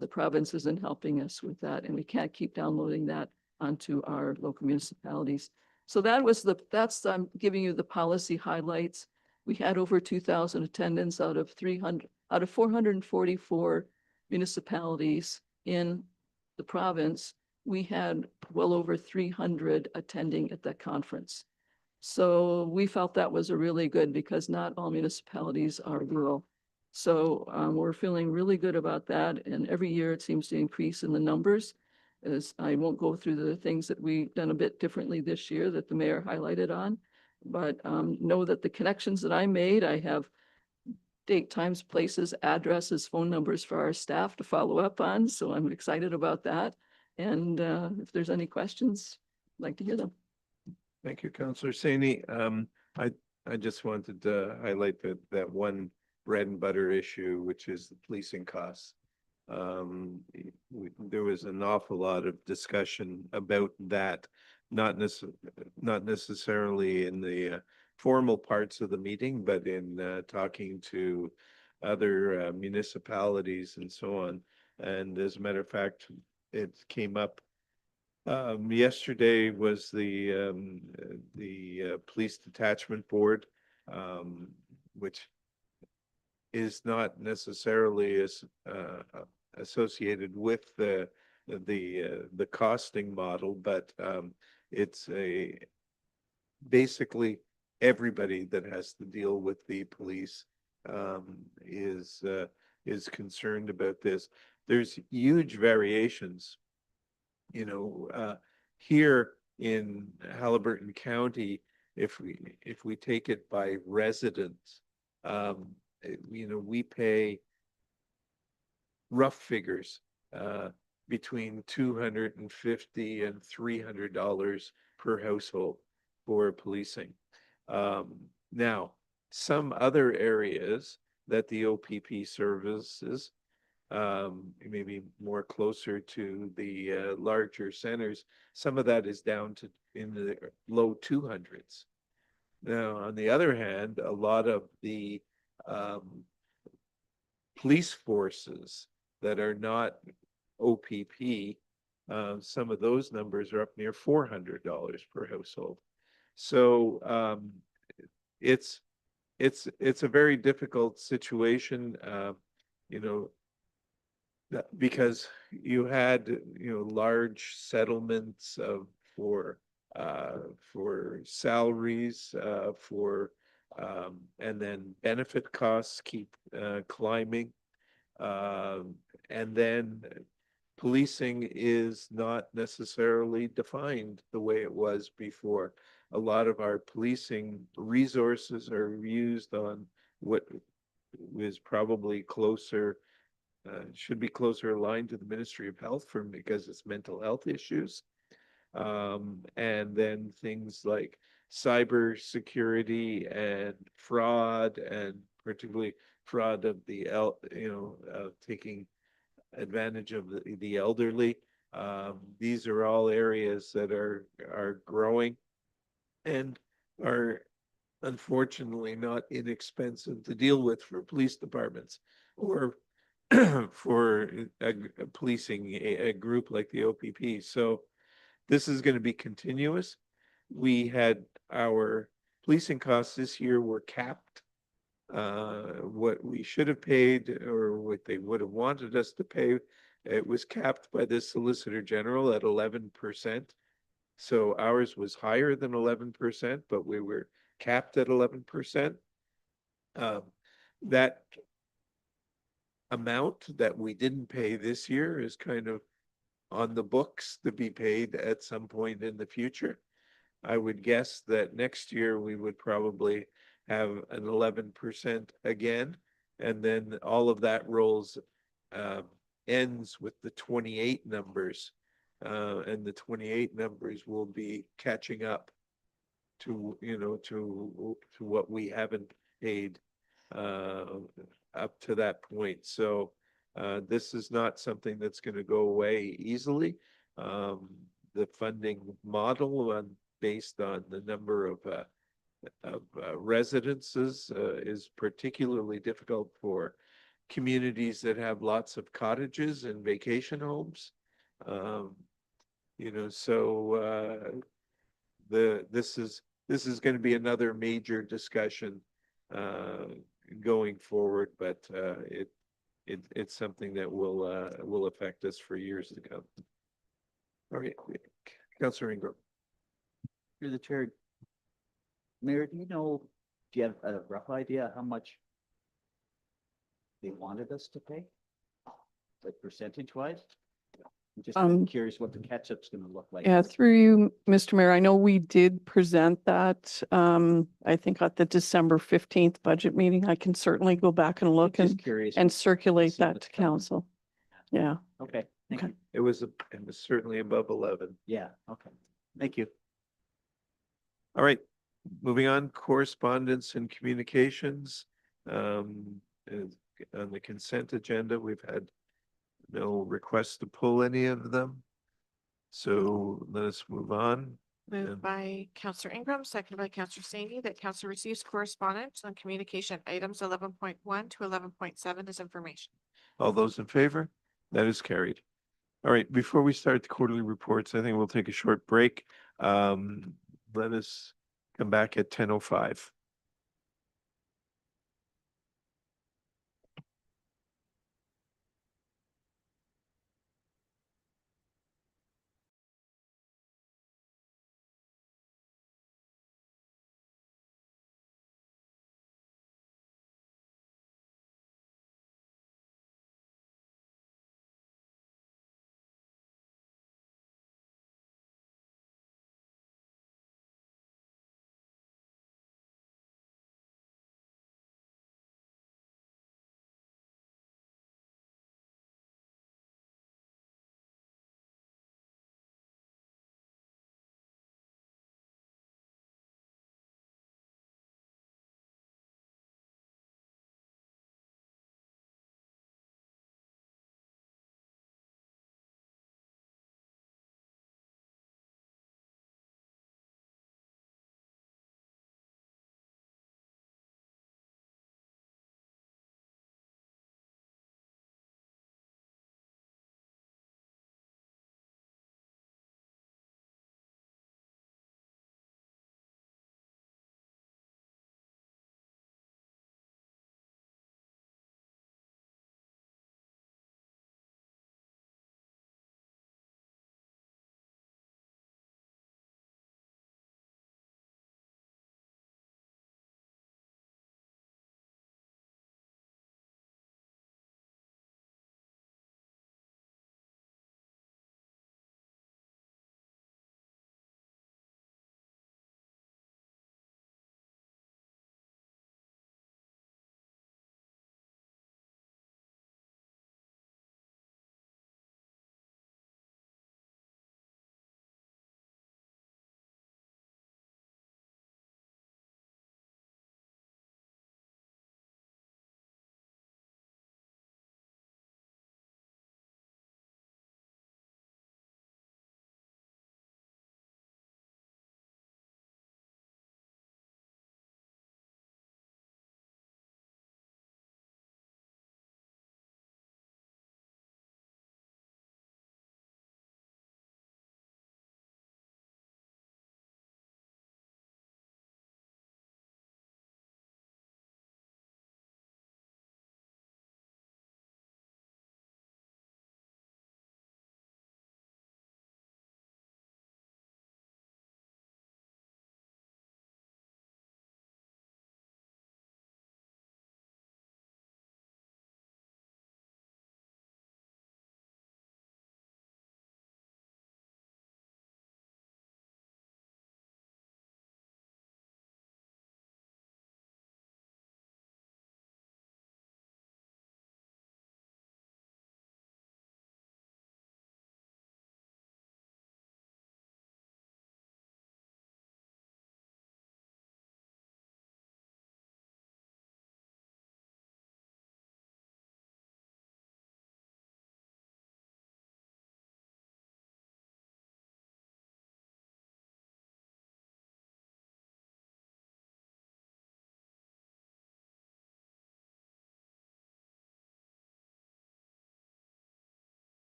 the province isn't helping us with that, and we can't keep downloading that onto our local municipalities. So I'm giving you the policy highlights. We had over 2,000 attendants out of 444 municipalities in the province. we had well over 300 attending at that conference. So we felt that was a really good, because not all municipalities are rural. So we're feeling really good about that. And every year it seems to increase in the numbers. As I won't go through the things that we've done a bit differently this year that the mayor highlighted on. But know that the connections that I made, I have date, times, places, addresses, phone numbers for our staff to follow up on. So I'm excited about that. And if there's any questions, I'd like to hear them. Thank you, Councillor Saini. I just wanted to highlight that one bread and butter issue, which is the policing costs. There was an awful lot of discussion about that, not necessarily in the formal parts of the meeting, but in talking to other municipalities and so on. And as a matter of fact, it came up. Yesterday was the police detachment board, which is not necessarily as associated with the costing model, but it's basically everybody that has to deal with the police is concerned about this. There's huge variations. You know, here in Halliburton County, if we take it by residents, you know, we pay rough figures between $250 and $300 per household for policing. Now, some other areas that the OPP services, maybe more closer to the larger centers, some of that is down to in the low 200s. Now, on the other hand, a lot of the police forces that are not OPP, some of those numbers are up near $400 per household. So it's a very difficult situation, you know, because you had, you know, large settlements for salaries, and then benefit costs keep climbing, and then policing is not necessarily defined the way it was before. A lot of our policing resources are used on what is probably closer. Should be closer aligned to the Ministry of Health because it's mental health issues. And then things like cyber security and fraud, and particularly fraud of the, taking advantage of the elderly. These are all areas that are growing and are unfortunately not inexpensive to deal with for police departments or for policing a group like the OPP. So this is going to be continuous. We had our policing costs this year were capped. What we should have paid or what they would have wanted us to pay, it was capped by the Solicitor General at 11%. So ours was higher than 11%, but we were capped at 11%. That amount that we didn't pay this year is kind of on the books to be paid at some point in the future. I would guess that next year we would probably have an 11% again, and then all of that rolls ends with the 28 numbers, and the 28 numbers will be catching up to, you know, to what we haven't paid up to that point. So this is not something that's going to go away easily. The funding model based on the number of residences is particularly difficult for communities that have lots of cottages and vacation homes. You know, so this is going to be another major discussion going forward, but it's something that will affect us for years to come. All right, Counselor Ingram. Through the chair. Mayor, do you have a rough idea how much they wanted us to pay? Like percentage wise? I'm just kinda curious what the catch-up's gonna look like. Yeah, through you, Mr. Mayor, I know we did present that, I think at the December 15th budget meeting. I can certainly go back and look Just and, curious. and circulate see that what's to coming. council. Yeah. Okay, thank Okay. you. It was certainly above 11. Yeah, okay. Thank you. All right, moving on, correspondence and communications. On the consent agenda, we've had no requests to pull any of them. So let us move on. Moved And- by Counselor Ingram, seconded by Counselor Saney, that council receives correspondence on communication items 11.1 to 11.7 as information. All those in favor? That is carried. All right, before we start the quarterly reports, I think we'll take a short break. Let us come back at 10:05.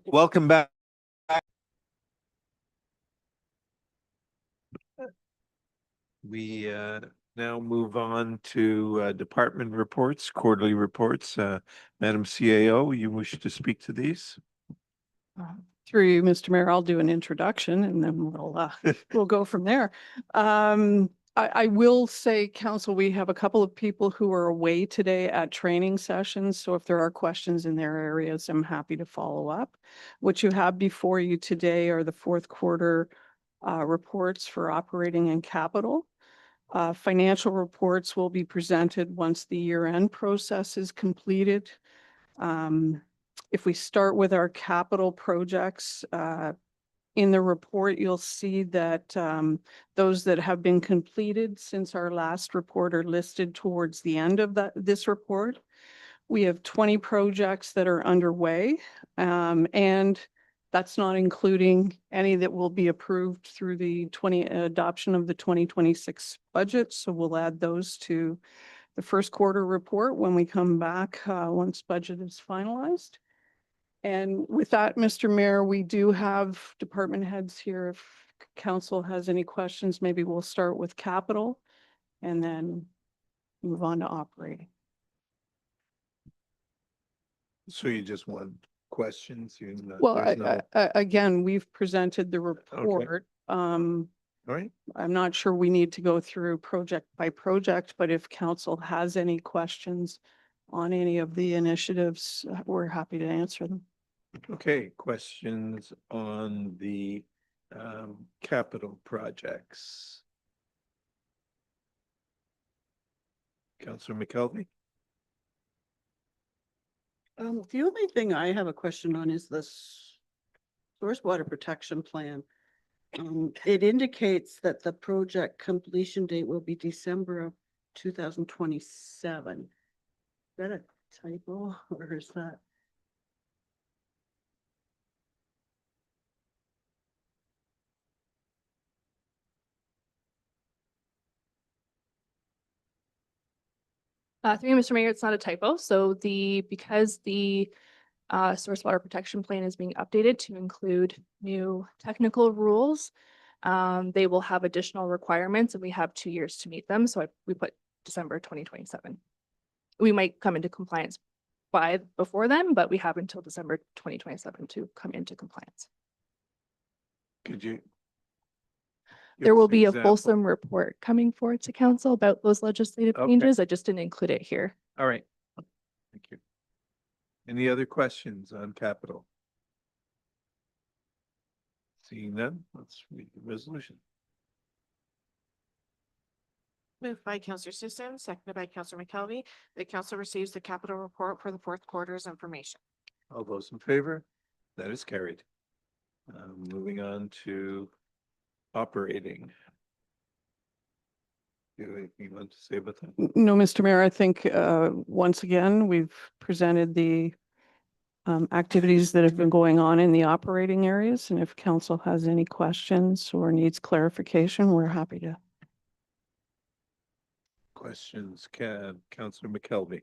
Welcome back. We now move on to department reports, quarterly reports. Madam CAO, you wish to speak to these? Through you, Mr. Mayor, I'll do an introduction and then we'll go from there. I will say, council, we have a couple of people who are away today at training sessions. So if there are questions in their areas, I'm happy to follow up. What you have before you today are the fourth quarter reports for operating and capital. Financial reports will be presented once the year-end process is completed. If we start with our capital projects, in the report, you'll see that those that have been completed since our last report are listed towards the end of this report. We have 20 projects that are underway, and that's not including any that will be approved through the adoption of the 2026 budget. So we'll add those to the first quarter report when we come back once budget is finalized. And with that, Mr. Mayor, we do have department heads here. If council has any questions, maybe we'll start with capital and then move on to operating. So you just want questions? Well, there's no- again, we've presented the report. All right, I'm not sure we need to go through project by project, but if council has any questions on any of the initiatives, we're happy to answer them. okay, questions on the capital projects? Councillor McKelvey? The only thing I have a question on is this source water protection plan. It indicates that the project completion date will be December of 2027. Is that a typo or is that? Through you, Mr. Mayor, it's not a typo. So because the source water protection plan is being updated to include new technical rules, they will have additional requirements and we have 2 years to meet them. So we put December 2027. We might come into compliance before then, but we have until December 2027 to come into compliance. Could you? give There will us an be a example? fulsome report coming forward to council about those legislative Okay. changes. I just didn't include it here. All right. Thank you. Any other questions on capital? Seeing none, let's read the resolution. Moved by Councillor Simpson, seconded by Councillor McKelvey. The council receives the capital report for the fourth quarter's information. All those in favor? That is carried. Moving on to operating. Do you have anything you want to say about that? No, Mr. Mayor, I think once again, we've presented the activities that have been going on in the operating areas. And if council has any questions or needs clarification, we're happy to. Questions, Councillor McKelvey?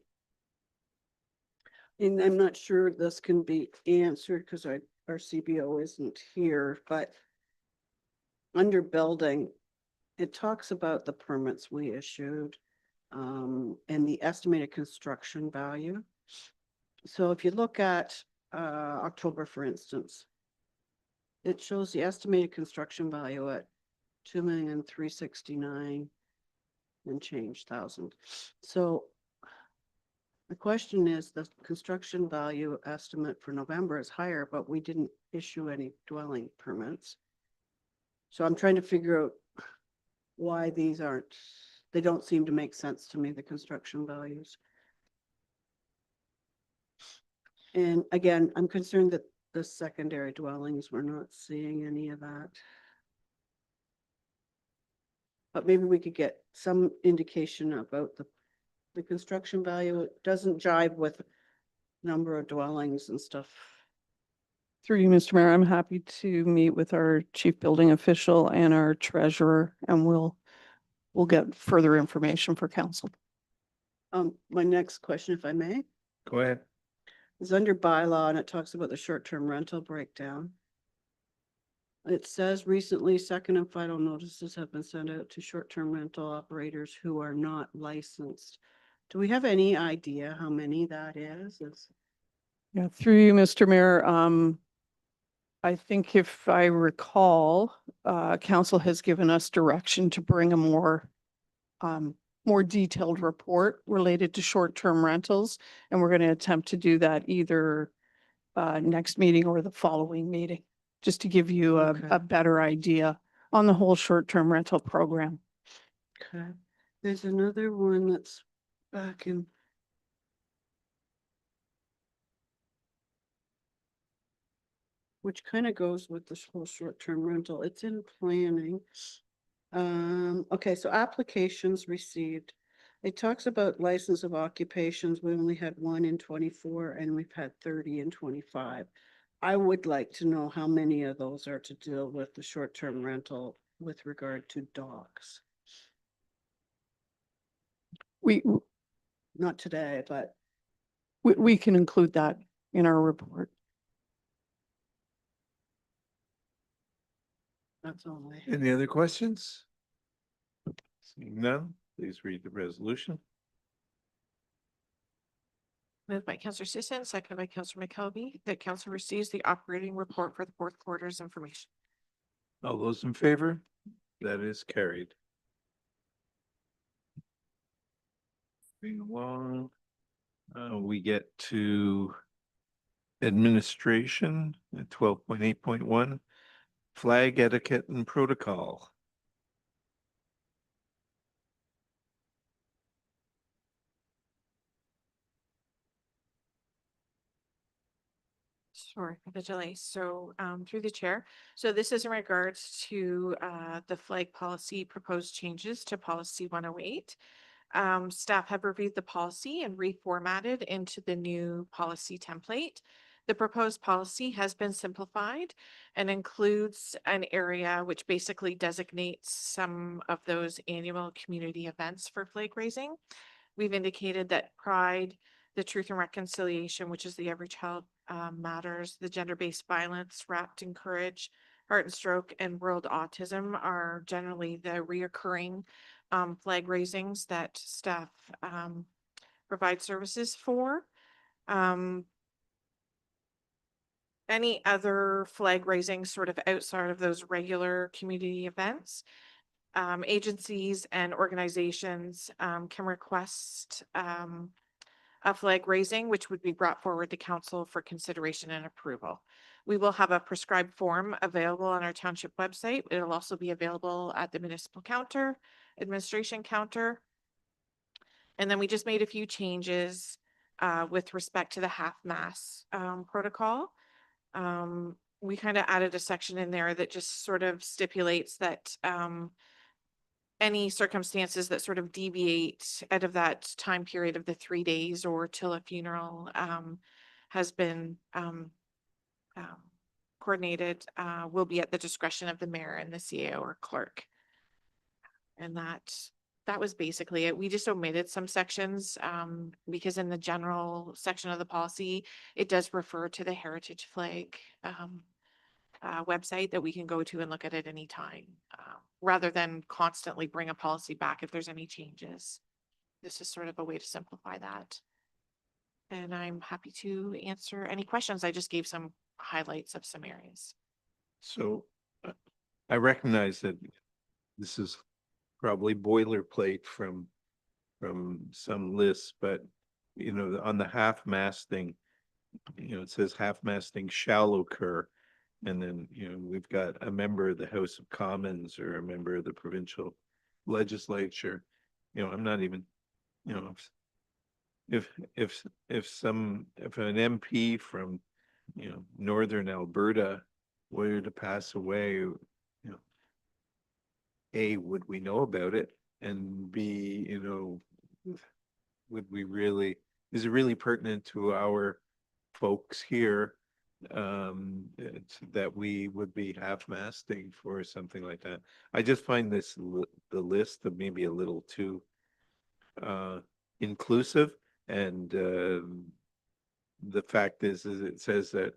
And I'm not sure this can be answered because our CBO isn't here, but under building, it talks about the permits we issued and the estimated construction value. So if you look at October, for instance, it shows the estimated construction value at 2,369,000 and change thousand. So the question is, the construction value estimate for November is higher, but we didn't issue any dwelling permits. So I'm trying to figure out why these aren't, they don't seem to make sense to me, the construction values. And again, I'm concerned that the secondary dwellings, we're not seeing any of that. But maybe we could get some indication about the construction value. It doesn't jive with number of dwellings and stuff. Through you, Mr. Mayor, I'm happy to meet with our chief building official and our treasurer, and we'll get further information for council. My next question, if I may. Go ahead. It's under bylaw and it talks about the short-term rental breakdown. It says recently, second and final notices have been sent out to short-term rental operators who are not licensed. Do we have any idea how many that is? Yeah, through you, Mr. Mayor, I think if I recall, council has given us direction to bring a more detailed report related to short-term rentals, and we're going to attempt to do that either next meeting or the following meeting, just to give you Okay. a better idea on the whole short-term rental program. Okay, there's another one that's back in. Which kind of goes with this whole short-term rental. It's in planning. Okay, so applications received. It talks about license of occupations. We only had 1 in 24 and we've had 30 in 25. I would like to know how many of those are to deal with the short-term rental with regard to dogs. We, Not today, but we can include that in our report. that's all I have. Any other questions? Seeing none, please read the resolution. Moved by Counselor Sisson, seconded by Counselor McKelvey, that council receives the operating report for the fourth quarter's information. All those in favor? That is carried. Moving along, we get to administration at 12.8.1, flag etiquette and protocol. Sorry for the delay. So through the chair. So this is in regards to the flag policy proposed changes to policy 108. Staff have reviewed the policy and reformatted into the new policy template. The proposed policy has been simplified and includes an area which basically designates some of those annual community events for flag raising. We've indicated that Pride, the Truth and Reconciliation, which is the Every Child Matters, the gender-based violence, Wrapped in Courage, Heart and Stroke, and World Autism are generally the reoccurring flag raisings that staff provide services for. Any other flag raising sort of outside of those regular community events, agencies and organizations can request a flag raising, which would be brought forward to council for consideration and approval. We will have a prescribed form available on our township website. It'll also be available at the municipal counter, administration counter. And then we just made a few changes with respect to the half-mast protocol. We kind of added a section in there that just sort of stipulates that any circumstances that sort of deviate out of that time period of the 3 days or till a funeral has been coordinated will be at the discretion of the mayor and the CAO or clerk. And that was basically it. We just omitted some sections because in the general section of the policy, it does refer to the heritage flag website that we can go to and look at it any time, rather than constantly bring a policy back if there's any changes. This is sort of a way to simplify that. And I'm happy to answer any questions. I just gave some highlights of some areas. So I recognize that this is probably boilerplate from some lists, but you know, on the half-masting, you know, it says half-masting shall occur. And then, you know, we've got a member of the House of Commons or a member of the provincial legislature. You know, I'm not even, you know, if an MP from, you know, northern Alberta were to pass away, you know, A, would we know about it? And B, you know, would we really, is it really pertinent to our folks here that we would be half-masting for something like that? I just find this the list of maybe a little too inclusive, and the fact is it says that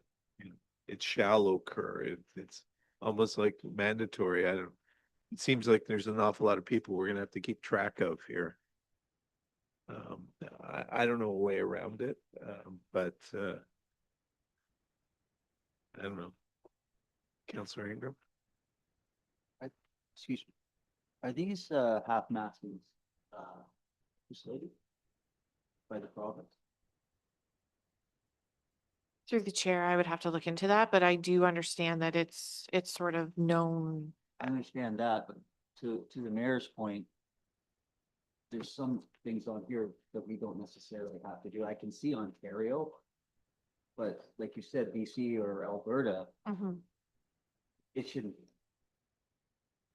it shall occur. It's almost like mandatory. It seems like there's an awful lot of people we're gonna have to keep track of here. I don't know a way around it, but I don't know. Counselor Ingram? Excuse me. Are these half masters legislated by the province? Through the chair, I would have to look into that, but I do understand that it's sort of known. I understand that, but to the mayor's point, there's some things on here that we don't necessarily have to do. I can see Ontario, but like you said, BC or Alberta, it shouldn't be.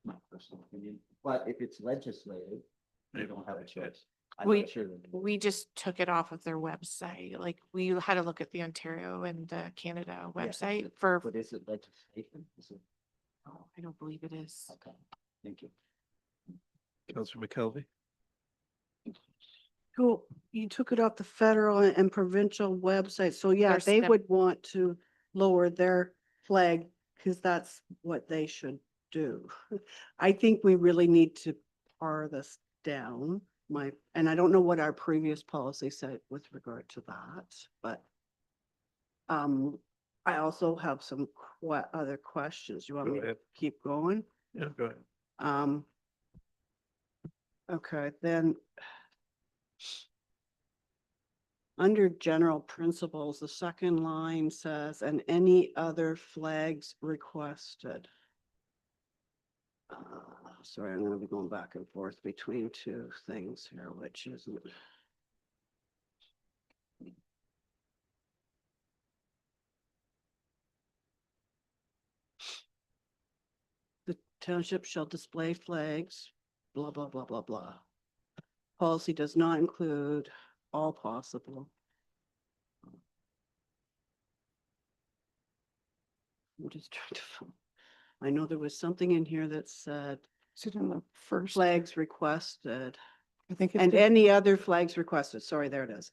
My personal opinion, but if it's legislated, they don't have a choice. I'm We- not sure. that- We just took it off of their website. Like, we had to look at the Ontario and the Canada website for, But is it legislation? Is it? oh, I don't believe it is. Okay, thank you. Counselor McKelvey? Cool. You took it off the federal and provincial website. So yeah, There's they step- would want to lower their flag because that's what they should do. I think we really need to par this down. And I don't know what our previous policy said with regard to that, but I also have some other questions. You want Go me to ahead. keep going? Yeah, go ahead. Okay, then. Under general principles, the second line says, and any other flags requested. Sorry, I'm gonna be going back and forth between two things here, which isn't. The township shall display flags, blah, blah, blah, blah, blah. Policy does not include all possible. I'm just trying to, I know there was something in here that said Is it in the first? flags requested I think it's and the- any other flags requested. Sorry, there it is.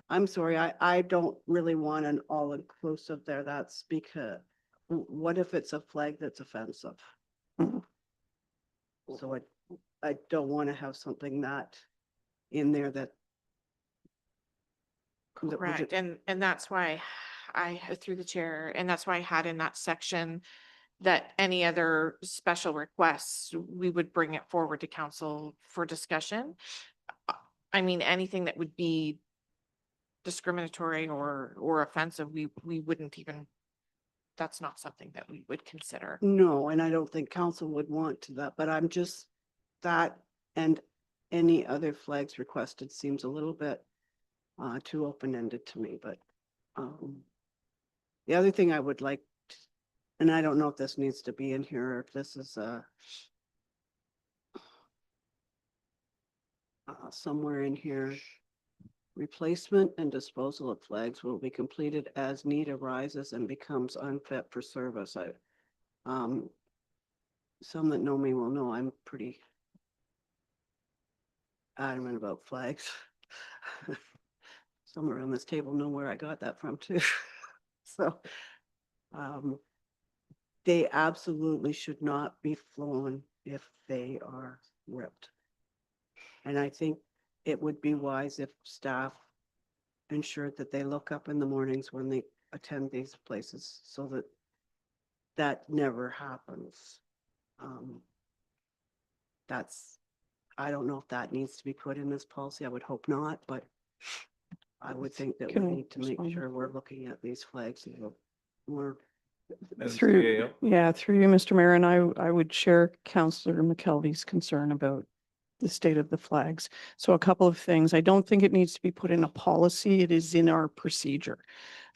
I'm sorry, I don't really want an all-inclusive there. That's because what if it's a flag that's offensive? Mhm. So I don't want to have something that in there that. that would Correct, ju- and that's why through the chair, and that's why I had in that section that any other special requests, we would bring it forward to council for discussion. I mean, anything that would be discriminatory or offensive, we wouldn't even, that's not something that we would consider. No, and I don't think council would want to that, but I'm just, that and any other flags requested seems a little bit too open-ended to me, but the other thing I would like, and I don't know if this needs to be in here or if this is somewhere in here. Replacement and disposal of flags will be completed as need arises and becomes unfit for service. Some that know me will know I'm pretty adamant about flags. Some around this table know where I got that from too. So they absolutely should not be flown if they are ripped. And I think it would be wise if staff ensured that they look up in the mornings when they attend these places so that that never happens. I don't know if that needs to be put in this policy. I would hope not, but I would think that we Can we need to make respond? sure we're looking at these flags and we're Madam Through, CAO? yeah, through you, Mr. Mayor, and I would share Councillor McKelvey's concern about the state of the flags. So a couple of things. I don't think it needs to be put in a policy. It is in our procedure.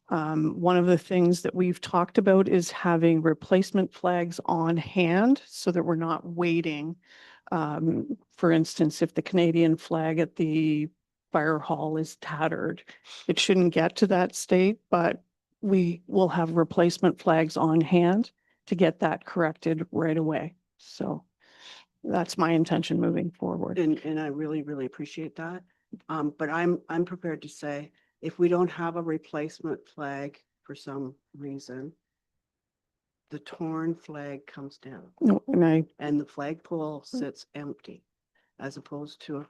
One of the things that we've talked about is having replacement flags on hand so that we're not waiting. For instance, if the Canadian flag at the fire hall is tattered, it shouldn't get to that state, but we will have replacement flags on hand to get that corrected right away. So that's my intention moving forward. and I really, really appreciate that. But I'm prepared to say if we don't have a replacement flag for some reason, the torn flag comes down No, and and the flagpole sits empty, as opposed to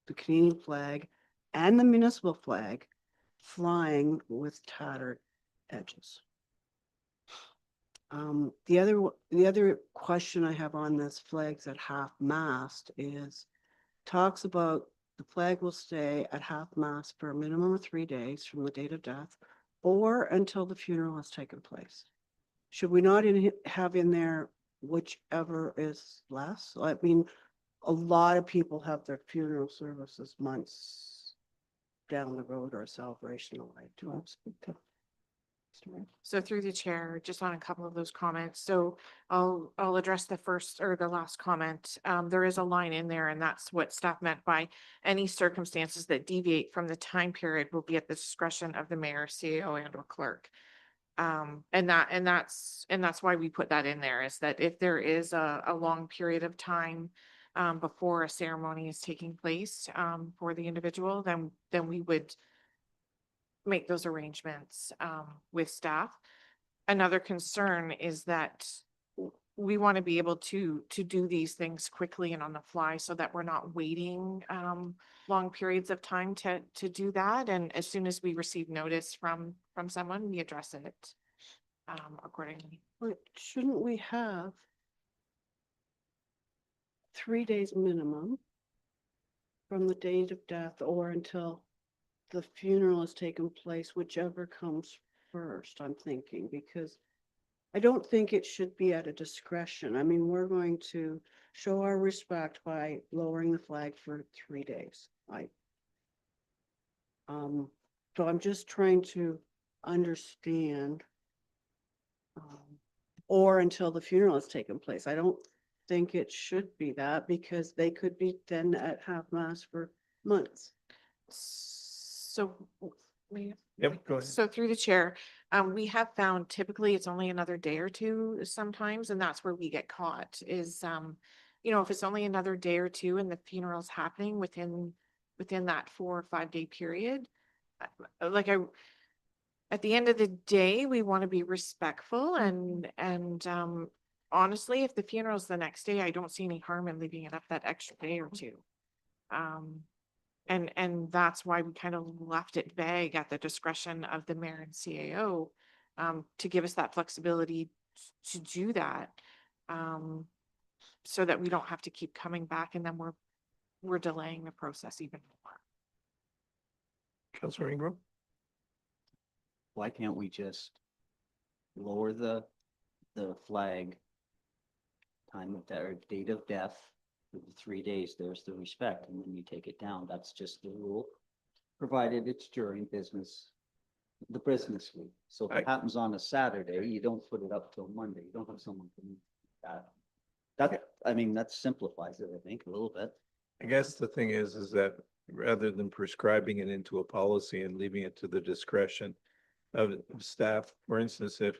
the Canadian flag and the municipal flag flying with tattered edges. The other question I have on this flags at half mast is, talks about the flag will stay at half mast for a minimum of 3 days from the date of death or until the funeral has taken place. Should we not have in there whichever is less? I mean, a lot of people have their funeral services months down the road or a celebration away. Do you want to speak to? Mr. Mayor? So through the chair, just on a couple of those comments. So I'll address the first or the last comment. There is a line in there, and that's what staff meant by any circumstances that deviate from the time period will be at the discretion of the mayor, CAO, and or clerk. And that's why we put that in there, is that if there is a long period of time before a ceremony is taking place for the individual, then we would make those arrangements with staff. Another concern is that we want to be able to do these things quickly and on the fly so that we're not waiting long periods of time to do that. And as soon as we receive notice from someone, we address it accordingly. But shouldn't we have 3 days minimum from the date of death or until the funeral has taken place, whichever comes first, I'm thinking, because I don't think it should be at a discretion. I mean, we're going to show our respect by lowering the flag for 3 days. So I'm just trying to understand, or until the funeral has taken place. I don't think it should be that, because they could be then at half mast for months. So Yep, go ahead. So through the chair, we have found typically it's only another day or two sometimes, and that's where we get caught is, if it's only another day or two and the funeral's happening within that 4 or 5 day period. At the end of the day, we want to be respectful and honestly, if the funeral's the next day, I don't see any harm in leaving it up that extra day or two. And that's why we kind of left it vague at the discretion of the mayor and CAO to give us that flexibility to do that. So that we don't have to keep coming back and then we're delaying the process even more. Councillor Ingram? Why can't we just lower the flag time of death or date of death for the 3 days? There's the respect, and then you take it down. That's just the rule, provided it's during the business week. So if it happens on a Saturday, you don't put it up till Monday. You don't have someone come that. I mean, that simplifies it, I think, a little bit. I guess the thing is that rather than prescribing it into a policy and leaving it to the discretion of staff, for instance, if,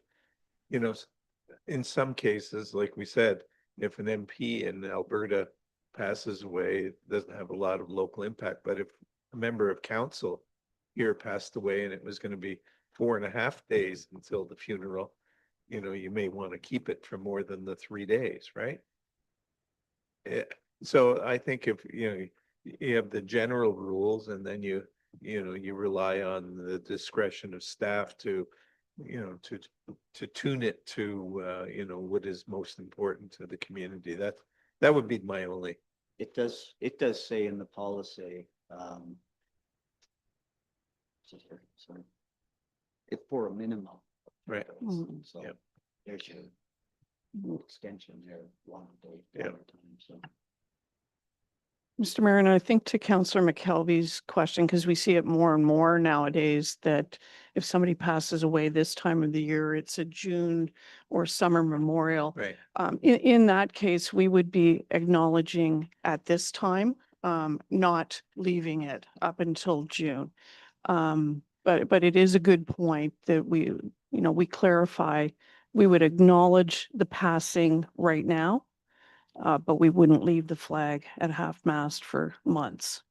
in some cases, like we said, if an MP in Alberta passes away, it doesn't have a lot of local impact. But if a member of council here passed away and it was going to be 4.5 days until the funeral, you may want to keep it for more than the 3 days, right? So I think if, you have the general rules and then you rely on the discretion of staff to tune it to, what is most important to the community. That would be my only. It does say in the policy, sorry, if for a minimum. of 3 Right. days. So Yep. there's your extension there, longer time, so. Mr. Mayor, and I think to Councillor McKelvey's question, because we see it more and more nowadays, that if somebody passes away this time of the year, it's a June or summer memorial. Right. In that case, we would be acknowledging at this time, not leaving it up until June. But it is a good point that we clarify, we would acknowledge the passing right now. But we wouldn't leave the flag at half mast for months.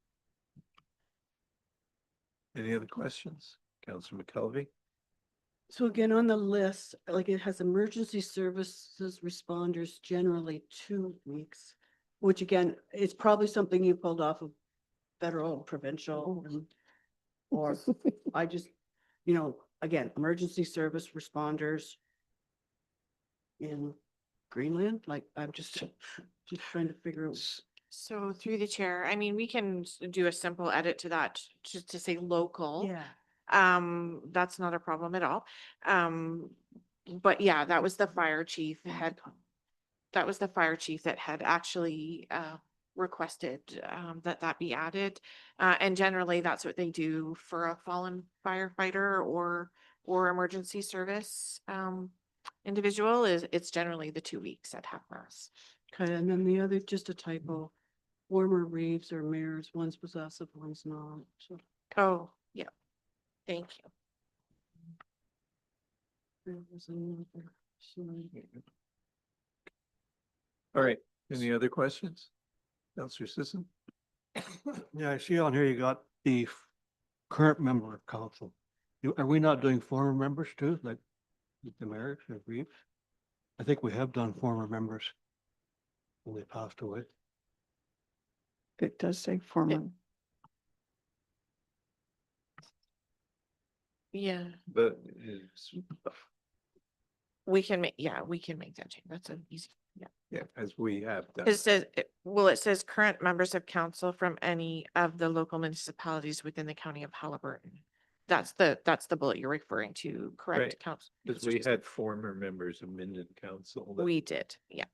Any other questions? Counselor McKelvey? So again, on the list, like it has emergency services responders generally 2 weeks, which again, is probably something you pulled off of federal, provincial, or I just, again, emergency service responders in Greenland, like I'm just trying to figure out. So through the chair, I mean, we can do a simple edit to that, just to say local. Yeah. That's not a problem at all. But yeah, that was the fire chief that was the fire chief that had actually requested that be added. And generally, that's what they do for a fallen firefighter or emergency service individual. Is it's generally the 2 weeks at half mast. Okay, and then the other, just a typo, former reeves or mayors, one's possessive, one's not. So Oh, yeah. Thank you. there was another, sorry. All right, any other questions? Counselor Sisson? Yeah, I see on here you got the current member of council. Are we not doing former members too, like with the mayors and reeves? I think we have done former members when they passed away. It does say former. Yeah, But it's, we can make that change. That's an easy, yeah. yeah, as we have done. It says, it says current members of council from any of the local municipalities within the county of Halliburton. That's the bullet you're referring to, correct, Right, council? Because we had former members of Minden Council. that- We did, yeah.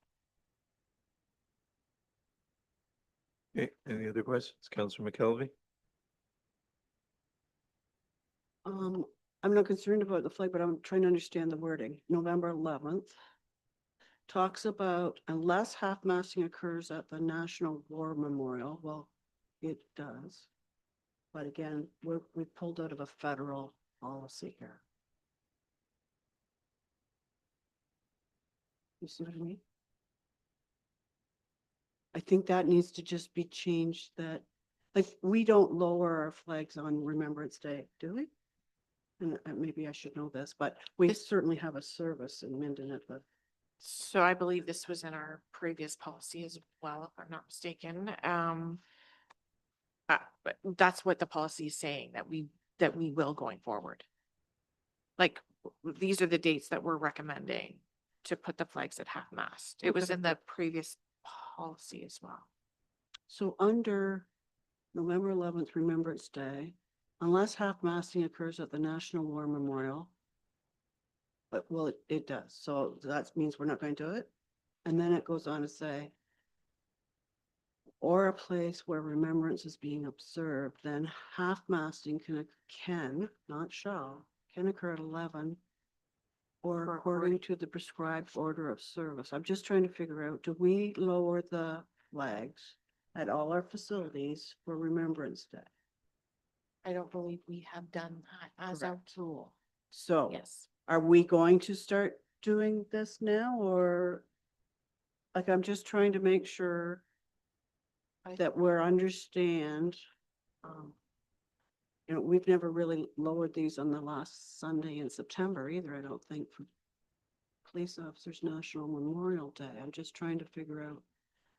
Okay, any other questions? Counselor McKelvey? I'm not concerned about the flag, but I'm trying to understand the wording. November 11th talks about unless half-masting occurs at the National War Memorial. Well, it does. But again, we pulled out of a federal policy here. You see what I mean? I think that needs to just be changed, that, like, we don't lower our flags on Remembrance Day, do we? And maybe I should know this, but we certainly have a service in Minden at the, So I believe this was in our previous policy as well, if I'm not mistaken. But that's what the policy is saying, that we will going forward. Like, these are the dates that we're recommending to put the flags at half mast. It was Okay. in the previous policy as well. so under November 11th, Remembrance Day, unless half-masting occurs at the National War Memorial. But, well, it does, so that means we're not going to do it. And then it goes on to say, or a place where remembrance is being observed, then half-masting can, not shall, can occur at 11 or according to the prescribed order of service. I'm just trying to figure out, do we lower the flags at all our facilities for Remembrance Day? I don't believe we have done that as a rule. So Yes. are we going to start doing this now, or like, I'm just trying to make sure that we're understand. We've never really lowered these on the last Sunday in September either, I don't think, for Police Officers National Memorial Day. I'm just trying to figure out,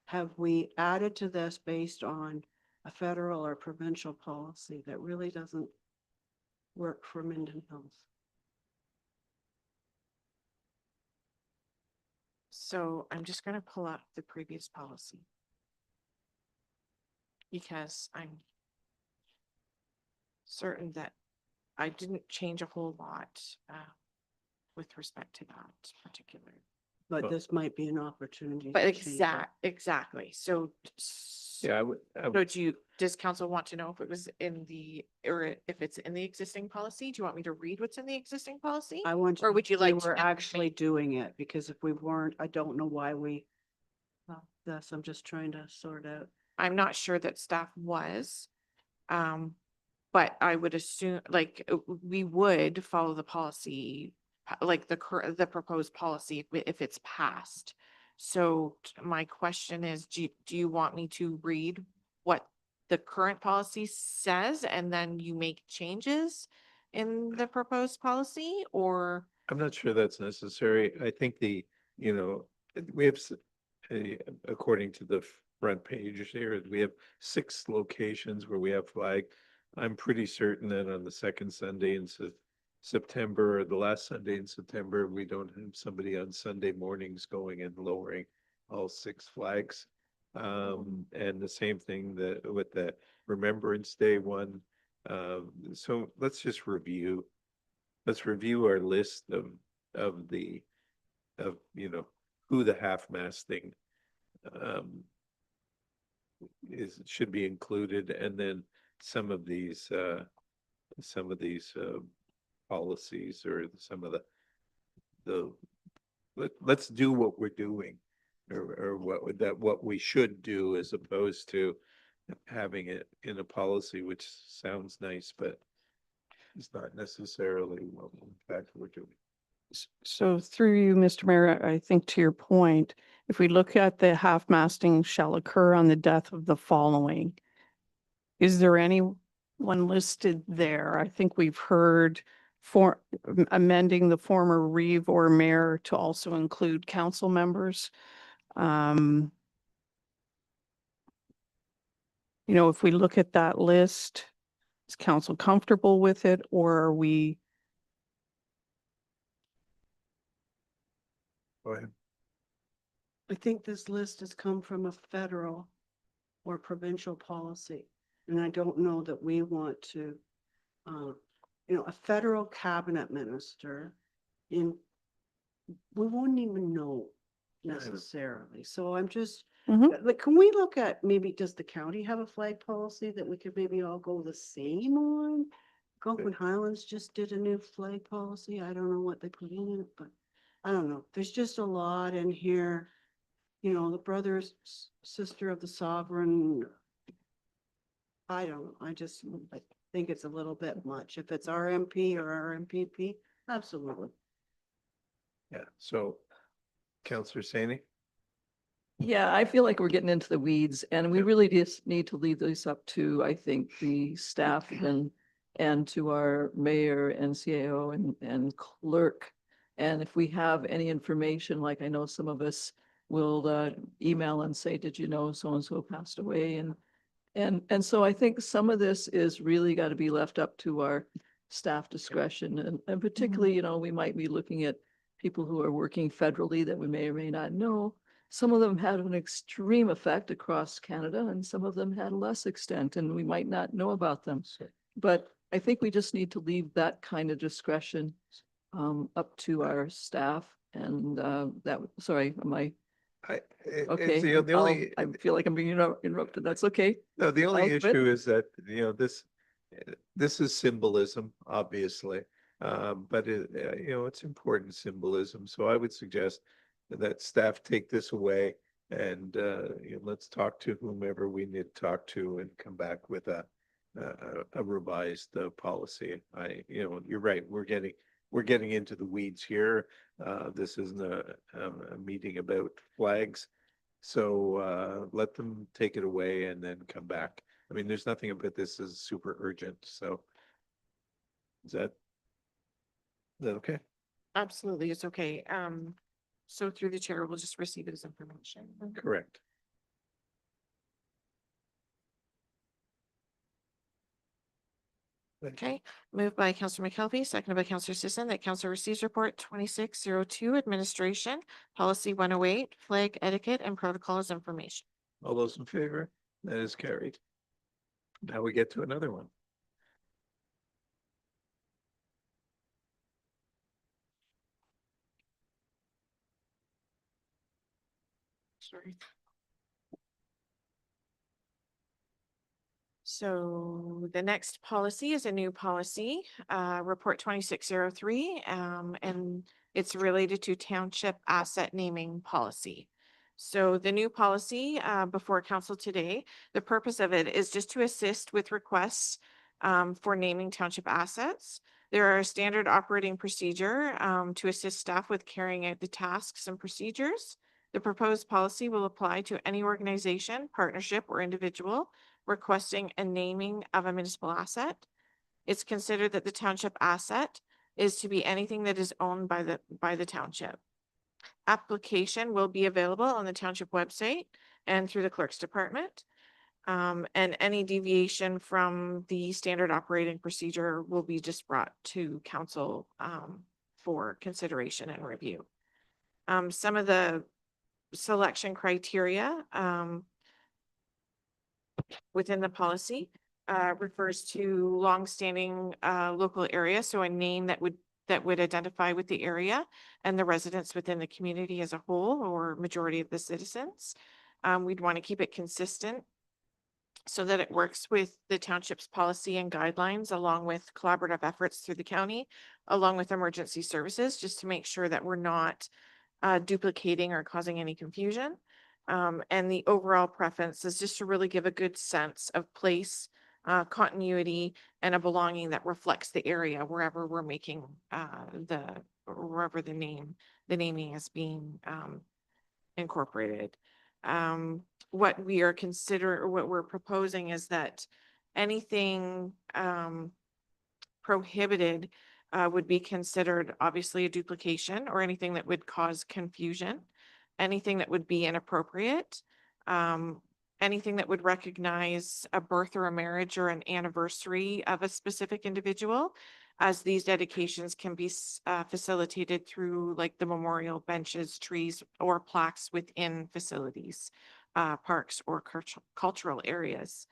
have we added to this based on a federal or provincial policy that really doesn't work for Minden Hills? So I'm just gonna pull up the previous policy. Because I'm certain that I didn't change a whole lot with respect to that particular. But Well- this might be an opportunity. But to change it. exactly, so. Yeah, So does council want to know if it was in or if it's in the existing policy? Do you want me to read what's in the existing policy? I want. Or would you we like to were know- actually doing it, because if we weren't, I don't know why we. Well, this, I'm just trying to sort out. I'm not sure that staff was. But I would assume, like, we would follow the policy, like the proposed policy if it's passed. So my question is, do you want me to read what the current policy says, and then you make changes in the proposed policy, or? I'm not sure that's necessary. I think we have, according to the front page here, we have 6 locations where we have flag. I'm pretty certain that on the second Sunday in September, or the last Sunday in September, we don't have somebody on Sunday mornings going and lowering all 6 flags. And the same thing with the Remembrance Day one. So let's just review. Let's review our list of who the half-masting should be included, and then some of these policies, or some of let's do what we're doing, or what we should do, as opposed to having it in a policy, which sounds nice, but it's not necessarily what in fact we're doing. So through you, Mr. Mayor, I think to your point, if we look at the half-masting shall occur on the death of the following, is there anyone listed there? I think we've heard for amending the former reeve or mayor to also include council members. If we look at that list, is council comfortable with it, or are we? Go ahead. I think this list has come from a federal or provincial policy. And I don't know that we want to, a federal cabinet minister we won't even know necessarily. So I'm just, like, can we look at, maybe does the county have a flag policy that we could maybe all go the same on? Algonquin Highlands just did a new flag policy. I don't know what they put in it, but I don't know. There's just a lot in here. The brother, sister of the sovereign. I don't know. I think it's a little bit much. If it's RMP or RMPP, absolutely. Yeah, so Councillor Saini? Yeah, I feel like we're getting into the weeds, and we Yep. really just need to leave this up to, I think, the staff and to our mayor and CAO and clerk. And if we have any information, like I know some of us will email and say, did you know so-and-so passed away? And so I think some of this is really got to be left up to our staff discretion. And particularly, we might be looking at people who are working federally that we may or may not know. Some of them had an extreme effect across Canada, and some of them had less extent, and we might not know about them. But I think we just need to leave that kind of discretion up to our staff. And sorry, am I? Okay, The only, I feel like I'm being interrupted. That's okay. no, the only I'll quit. issue is that, this is symbolism, obviously. But it's important symbolism. So I would suggest that staff take this away, and let's talk to whomever we need to talk to and come back with a revised policy. You're right. We're getting into the weeds here. This isn't a meeting about flags. So let them take it away and then come back. I mean, there's nothing about this is super urgent. So is that okay? Absolutely, it's okay. So through the chair, we'll just receive it as information. Correct. Okay, moved by Councillor McKelvey, seconded by Councillor Sisson, that council receives report 2602, administration, policy 108, flag etiquette and protocols information. All those in favor? That is carried. Now we get to another one. Sorry. So the next policy is a new policy, report 2603, and it's related to township asset naming policy. So the new policy before council today, the purpose of it is just to assist with requests for naming township assets. There are a standard operating procedure to assist staff with carrying out the tasks and procedures The proposed policy will apply to any organization, partnership, or individual requesting a naming of a municipal asset. It's considered that the township asset is to be anything that is owned by the township. Application will be available on the township website and through the clerk's department. And any deviation from the standard operating procedure will be just brought to council for consideration and review. Some of the selection criteria within the policy refers to longstanding local area, so a name that would identify with the area and the residents within the community as a whole, or majority of the citizens. We'd want to keep it consistent so that it works with the township's policy and guidelines, along with collaborative efforts through the county, along with emergency services, just to make sure that we're not duplicating or causing any confusion. And the overall preference is just to really give a good sense of place, continuity, and a belonging that reflects the area wherever we're making wherever the naming is being incorporated. What we're proposing is that anything prohibited would be considered obviously a duplication, or anything that would cause confusion, anything that would be inappropriate, anything that would recognize a birth or a marriage or an anniversary of a specific individual, as these dedications can be facilitated through like the memorial benches, trees, or plaques within facilities, parks, or cultural areas.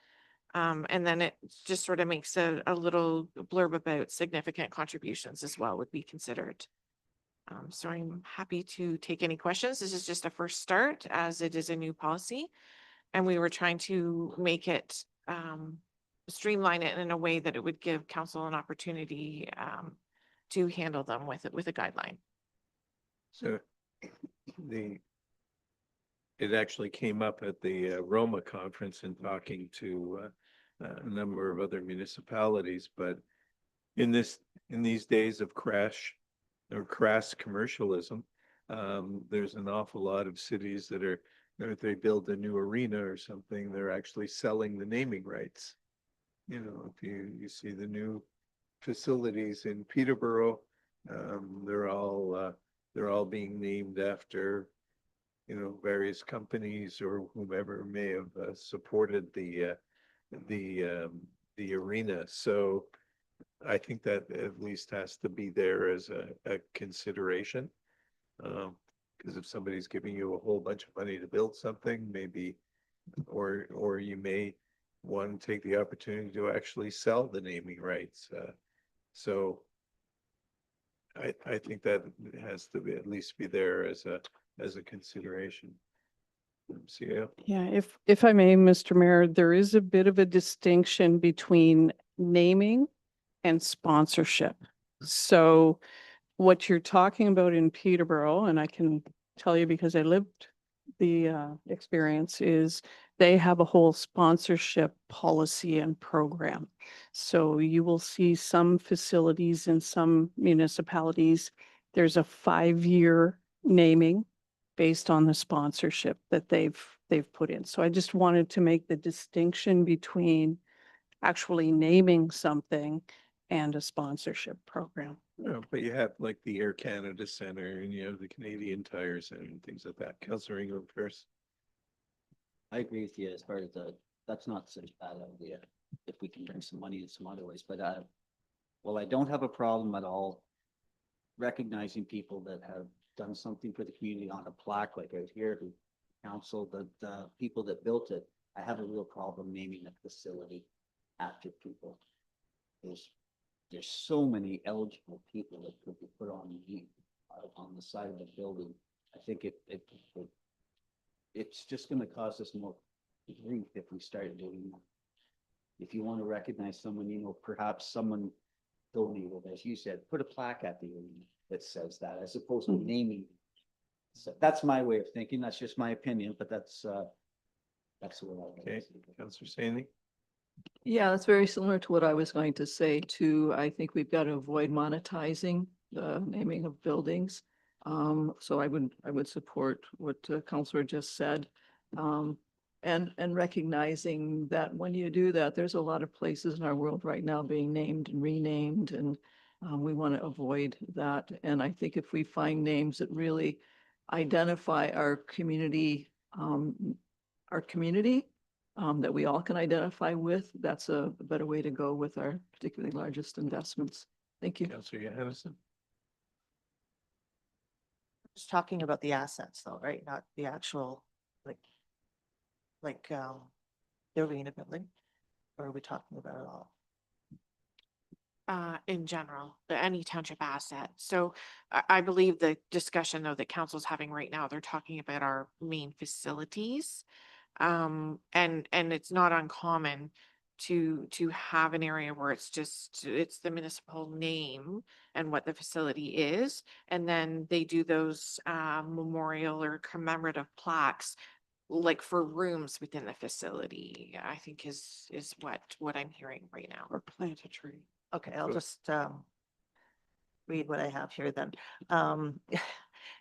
And then it just sort of makes a little blurb about significant contributions as well would be considered. So I'm happy to take any questions. This is just a first start, as it is a new policy, and we were trying to make it streamline it in a way that it would give council an opportunity to handle them with a guideline. So it actually came up at the Roma conference in talking to a number of other municipalities, but in these days of crass commercialism, there's an awful lot of cities that are, if they build a new arena or something, they're actually selling the naming rights. You know, if you see the new facilities in Peterborough, they're all being named after, you know, various companies or whomever may have supported the arena. So I think that at least has to be there as a consideration. Because if somebody's giving you a whole bunch of money to build something, maybe, or you may want to take the opportunity to actually sell the naming rights. So I think that has to at least be there as a consideration. Yeah, if I may, Mr. Mayor, there is a bit of a distinction between naming and sponsorship. So what you're talking about in Peterborough, and I can tell you because I lived the experience, is they have a whole sponsorship policy and program. So you will see some facilities in some municipalities, there's a 5-year naming based on the sponsorship that they've put in. So I just wanted to make the distinction between actually naming something and a sponsorship program. No, but you have like the Air Canada Center, and you have the Canadian Tire Center and things like that. Councillor Ingram first. I agree with you as far as that's not such a bad idea if we can bring some money in some other ways, but well, I don't have a problem at all recognizing people that have done something for the community on a plaque like out here, who council, the people that built it. I have a real problem naming a facility after people. There's so many eligible people that could be put on the side of the building. I think it's just going to cause us more grief if we start doing that. If you want to recognize someone, you know, perhaps someone donated, as you said, put a plaque at the arena that says that, as opposed to naming. So that's my way of thinking. That's just my opinion, but that's the way I. Okay, Councillor Sandy. Yeah, that's very similar to what I was going to say too. I think we've got to avoid monetizing the naming of buildings. So I would support what Counselor just said. And recognizing that when you do that, there's a lot of places in our world right now being named and renamed, and we want to avoid that. And I think if we find names that really identify our community, that we all can identify with, that's a better way to go with our particularly largest investments. Thank you. Councillor Johansson. Just talking about the assets though, right? Not the actual, the arena building? Or are we talking about it all? In general, any township asset. So I believe the discussion though that council's having right now, they're talking about our main facilities. And it's not uncommon to have an area where it's the municipal name and what the facility is. And then they do those memorial or commemorative plaques like for rooms within the facility, I think is what I'm hearing right now. Or plant a tree. Okay, I'll just read what I have here then.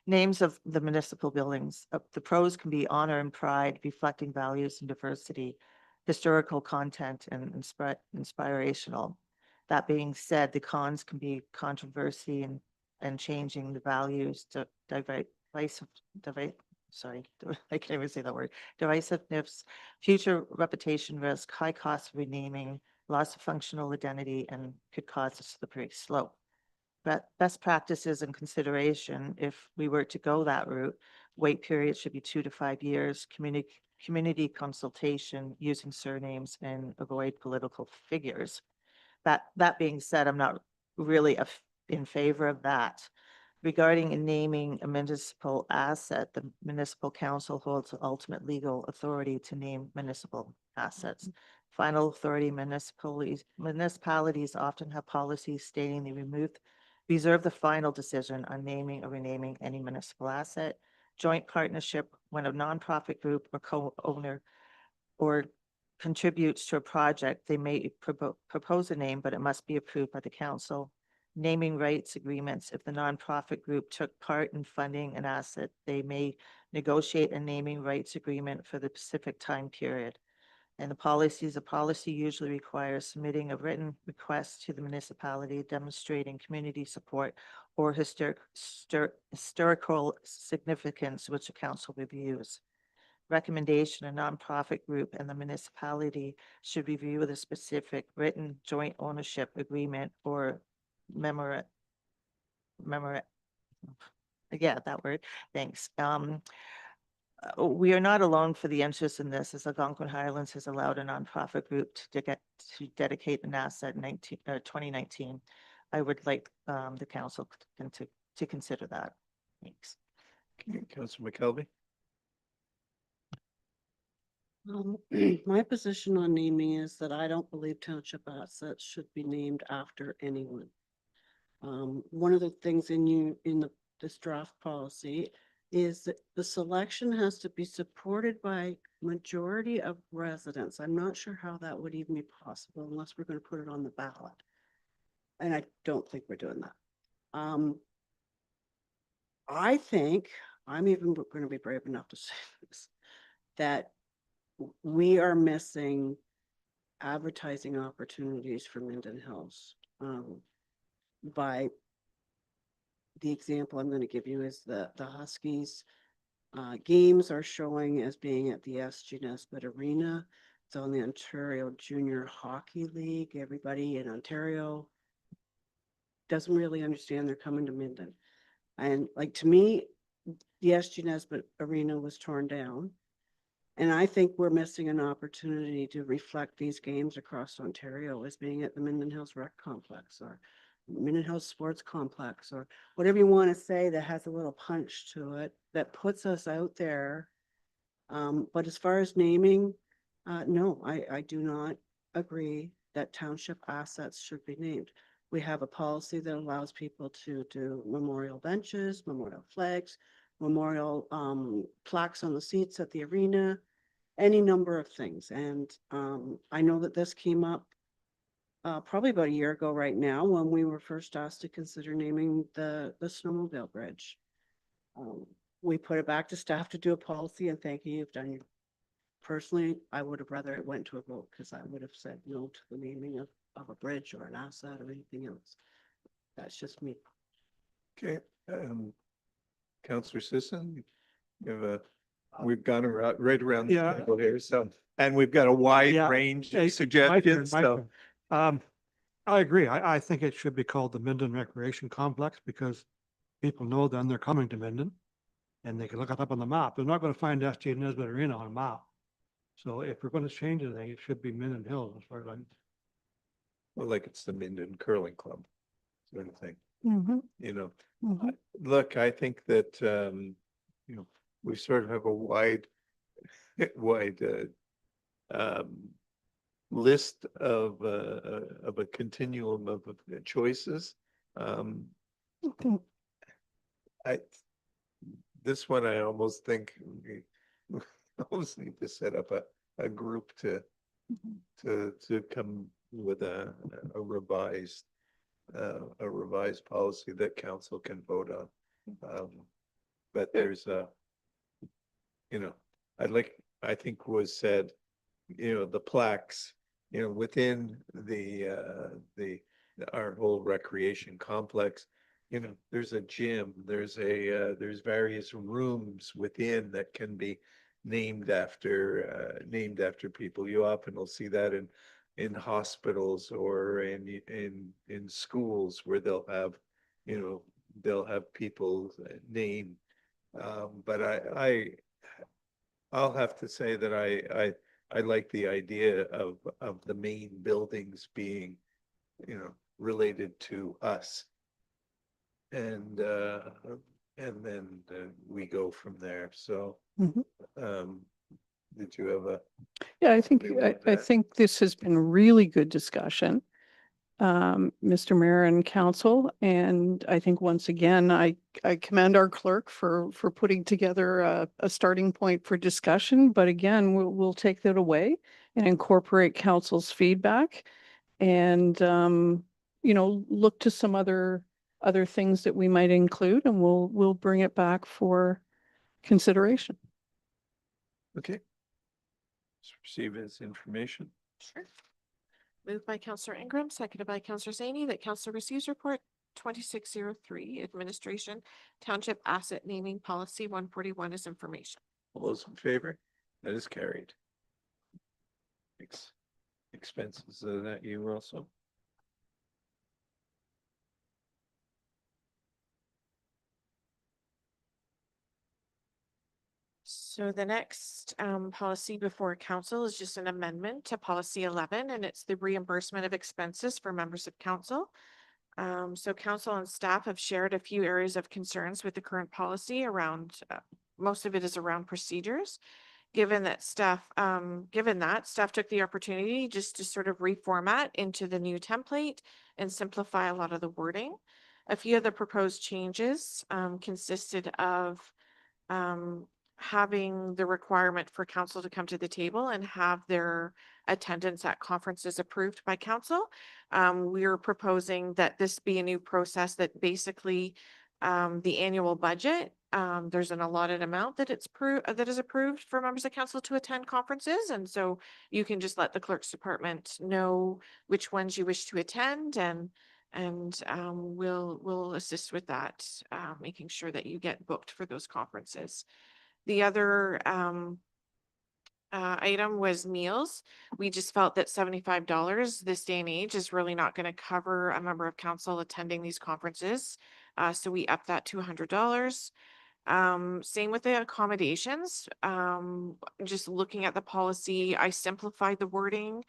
Names of the municipal buildings. The pros can be honor and pride, reflecting values and diversity, historical content, and inspirational. That being said, the cons can be controversy and changing the values, I can't even say that word, divisiveness, future reputation risk, high cost of renaming, loss of functional identity, and could cause a slippery slope. But best practices and consideration, if we were to go that route, wait period should be 2 to 5 years, community consultation, using surnames, and avoid political figures. That being said, I'm not really in favor of that. Regarding naming a municipal asset, the municipal council holds ultimate legal authority to name municipal assets. Final authority, municipalities often have policies stating they reserve the final decision on naming or renaming any municipal asset. Joint partnership, when a nonprofit group or co-owner or contributes to a project, they may propose a name, but it must be approved by the council. Naming rights agreements, if the nonprofit group took part in funding an asset, they may negotiate a naming rights agreement for the specific time period. And the policy usually requires submitting a written request to the municipality demonstrating community support or historical significance, which the council reviews. Recommendation, a nonprofit group and the municipality should review the specific written joint ownership agreement or yeah, that word, thanks. We are not alone for the interest in this, as Algonquin Highlands has allowed a nonprofit group to dedicate an asset in 2019. I would like the council to consider that. Thanks. Councillor McKelvey. My position on naming is that I don't believe township assets should be named after anyone. One of the things in this draft policy is that the selection has to be supported by majority of residents. I'm not sure how that would even be possible unless we're going to put it on the ballot. And I don't think we're doing that. I think I'm even going to be brave enough to say this, that we are missing advertising opportunities for Minden Hills. By the example I'm going to give you is the Huskies games are showing as being at the SG Nesbitt Arena. It's on the Ontario Junior Hockey League. Everybody in Ontario doesn't really understand they're coming to Minden. And like, to me, the SG Nesbitt Arena was torn down. And I think we're missing an opportunity to reflect these games across Ontario as being at the Minden Hills Rec Complex or Minden Hills Sports Complex or whatever you want to say that has a little punch to it, that puts us out there. But as far as naming, no, I do not agree that township assets should be named. We have a policy that allows people to do memorial benches, memorial flags, memorial plaques on the seats at the arena, any number of things. And I know that this came up probably about a year ago right now when we were first asked to consider naming the snowmobile bridge. We put it back to staff to do a policy, and thank you, you've done your. Personally, I would have rather it went to a vote, because I would have said no to the naming of a bridge or an asset or anything else. That's just me. Okay, Counselor Sisson, you have we've gone around, right around the Yeah. table here, so, and we've got a wide Yeah. range Hey, of suggestions, my so. turn. I agree. I think it should be called the Minden Recreation Complex, because people know then they're coming to Minden and they can look it up on the map. They're not going to find SJ Nesbitt Arena on a map. So if we're going to change anything, it should be Minden Hills as far as I'm. Well, like it's the Minden Curling Club, sort of thing, Mhm, you know. mhm. Look, I think that, you know, we sort of have a wide, wide, list of a continuum of choices. Okay. I, this one, I almost think we almost need to set up a group to come with a revised policy that council can vote on. But there's you know, I think was said, you know, the plaques, you know, within our whole recreation complex, you know, there's a gym, there's various rooms within that can be named after people. You often will see that in hospitals or in schools where they'll have, you know, they'll have people's name. But I'll have to say that I like the idea of the main buildings being, you know, related to us. And then we go from there. So, Mhm. did you have a? Yeah, I think, Agree with I that. think this has been really good discussion, Mr. Mayor and Council. And I think once again, I commend our clerk for putting together a starting point for discussion. But again, we'll take that away and incorporate council's feedback and, you know, look to some other things that we might include, and we'll bring it back for consideration. Okay. Let's receive as information. Sure. Moved by Counselor Ingram, seconded by Counselor Zaney, that council receives report 2603, administration, township asset naming policy 141 is information. All those in favor? That is carried. Expenses, that you also? So the next policy before council is just an amendment to policy 11, and it's the reimbursement of expenses for members of council. So council and staff have shared a few areas of concerns with the current policy around, most of it is around procedures. Given that staff took the opportunity just to sort of reformat into the new template and simplify a lot of the wording. A few of the proposed changes consisted of having the requirement for council to come to the table and have their attendance at conferences approved by council. We're proposing that this be a new process that basically the annual budget, there's an allotted amount that that is approved for members of council to attend conferences. And so you can just let the clerk's department know which ones you wish to attend, and we'll assist with that, making sure that you get booked for those conferences. The other item was meals. We just felt that $75 this day and age is really not going to cover a member of council attending these conferences. So we upped that to $100. Same with the accommodations. Just looking at the policy, I simplified the wording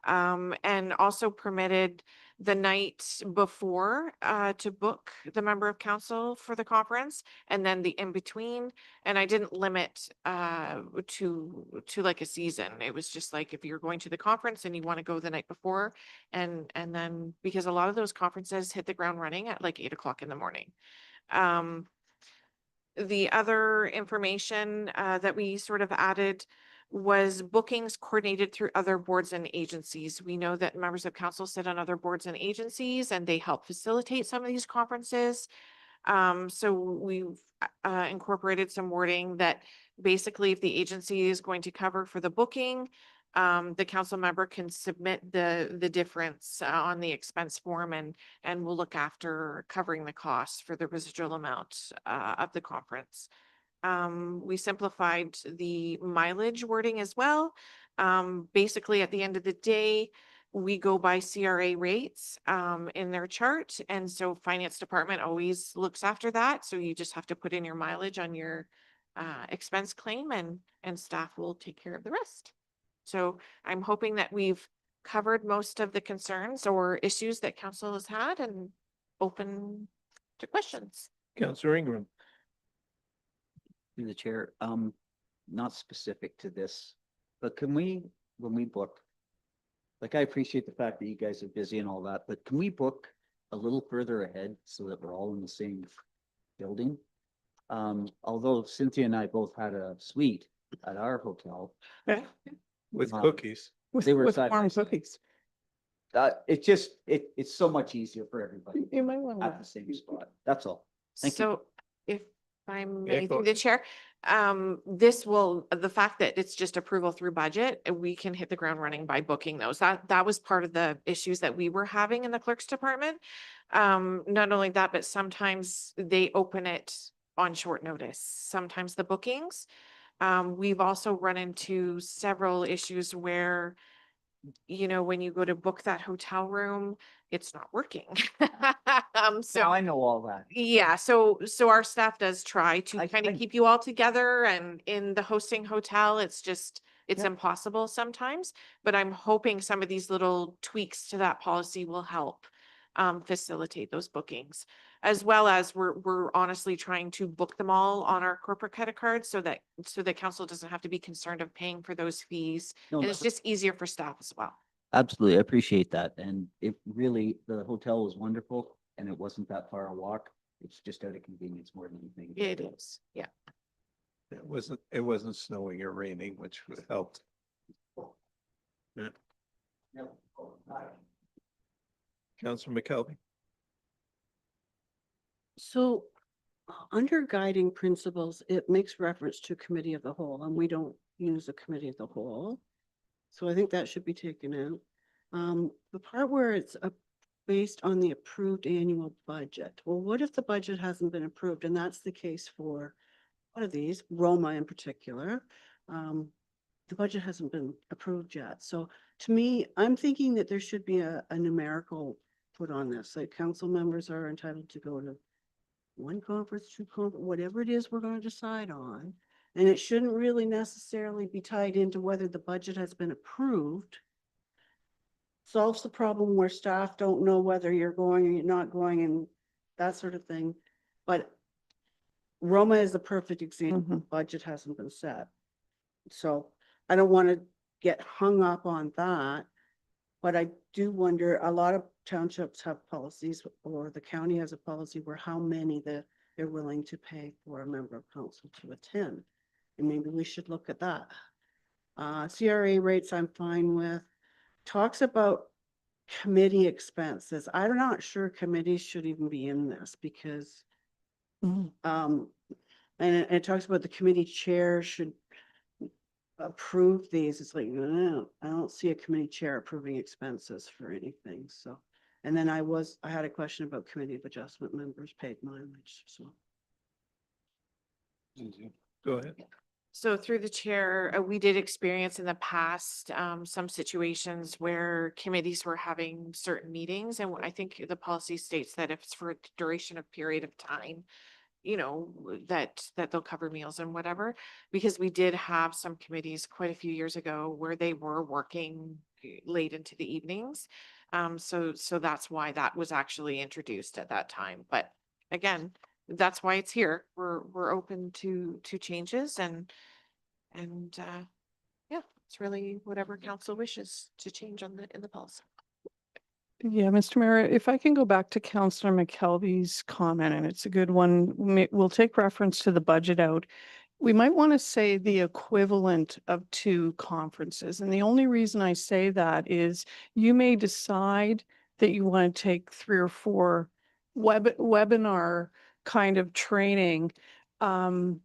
and also permitted the night before to book the member of council for the conference, and then the in between. And I didn't limit to like a season. It was just like if you're going to the conference and you want to go the night before, and then because a lot of those conferences hit the ground running at like 8 o'clock in the morning. The other information that we sort of added was bookings coordinated through other boards and agencies. We know that members of council sit on other boards and agencies, and they help facilitate some of these conferences. So we've incorporated some wording that basically if the agency is going to cover for the booking, the council member can submit the difference on the expense form and we'll look after covering the costs for the residual amount of the conference. We simplified the mileage wording as well. Basically, at the end of the day, we go by CRA rates in their chart. And so finance department always looks after that. So you just have to put in your mileage on your expense claim and staff will take care of the rest. So I'm hoping that we've covered most of the concerns or issues that council has had and open to questions. Councillor Ingram. Through the chair, not specific to this, but can we, when we book, like I appreciate the fact that you guys are busy and all that, but can we book a little further ahead so that we're all in the same building? Although Cynthia and I both had a suite at our hotel. With Wow. cookies. They were With side by warm side. cookies. It's so much easier for everybody You might want at the same spot. That's all. Thank you. So if I Yeah, may, go through the chair, this will, the fact that it's just approval through budget, we can hit the ground running by booking those. That was part of the issues that we were having in the clerk's department. Not only that, but sometimes they open it on short notice, sometimes the bookings. We've also run into several issues where, you know, when you go to book that hotel room, it's not working. So Now I know all that. yeah, so our staff does try to I kind of think- keep you all together, and in the hosting hotel, it's Yeah. impossible sometimes. But I'm hoping some of these little tweaks to that policy will help facilitate those bookings. As well as we're honestly trying to book them all on our corporate credit cards so that council doesn't have to be concerned of paying for those fees. No, And it's that's- just easier for staff as well. Absolutely, I appreciate that. And it really, the hotel was wonderful and it wasn't that far a walk. It's just out of convenience more than anything. It is, yeah. It wasn't snowing or raining, which helped. Yeah. Councillor McKelvey. So under guiding principles, it makes reference to committee of the whole, and we don't use a committee of the whole. So I think that should be taken out. The part where it's based on the approved annual budget. Well, what if the budget hasn't been approved? And that's the case for one of these, Roma in particular. The budget hasn't been approved yet. So to me, I'm thinking that there should be a numerical put on this, like council members are entitled to go to one conference, two conference, whatever it is we're going to decide on. And it shouldn't really necessarily be tied into whether the budget has been approved. Solves the problem where staff don't know whether you're going or you're not going and that sort of thing. But Roma is a perfect example. Budget hasn't been set. So I don't want to get hung up on that. But I do wonder, a lot of townships have policies, or the county has a policy where how many they're willing to pay for a member of council to attend. And maybe we should look at that. CRA rates I'm fine with. Talks about committee expenses. I'm not sure committees should even be in this because and it talks about the committee chair should approve these. It's like, no, I don't see a committee chair approving expenses for anything. So, and then I had a question about committee of adjustment members paid mileage. So. Go ahead. So through the chair, we did experience in the past some situations where committees were having certain meetings. And I think the policy states that if it's for a duration of period of time, you know, that they'll cover meals and whatever, because we did have some committees quite a few years ago where they were working late into the evenings. So that's why that was actually introduced at that time. But again, that's why it's here. We're open to changes and yeah, it's really whatever council wishes to change in the policy. Yeah, Mr. Mayor, if I can go back to Councillor McKelvey's comment, and it's a good one, we'll take reference to the budget out. We might want to say the equivalent of 2 conferences. And the only reason I say that is you may decide that you want to take 3 or 4 webinar kind of training that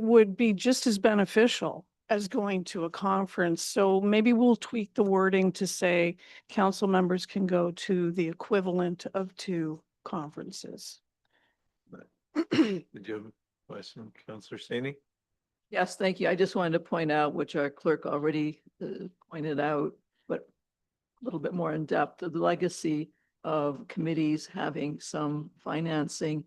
would be just as beneficial as going to a conference. So maybe we'll tweak the wording to say council members can go to the equivalent of 2 conferences. Did you have a question, Councillor Saney? Yes, thank you. I just wanted to point out, which our clerk already pointed out, but a little bit more in depth, the legacy of committees having some financing.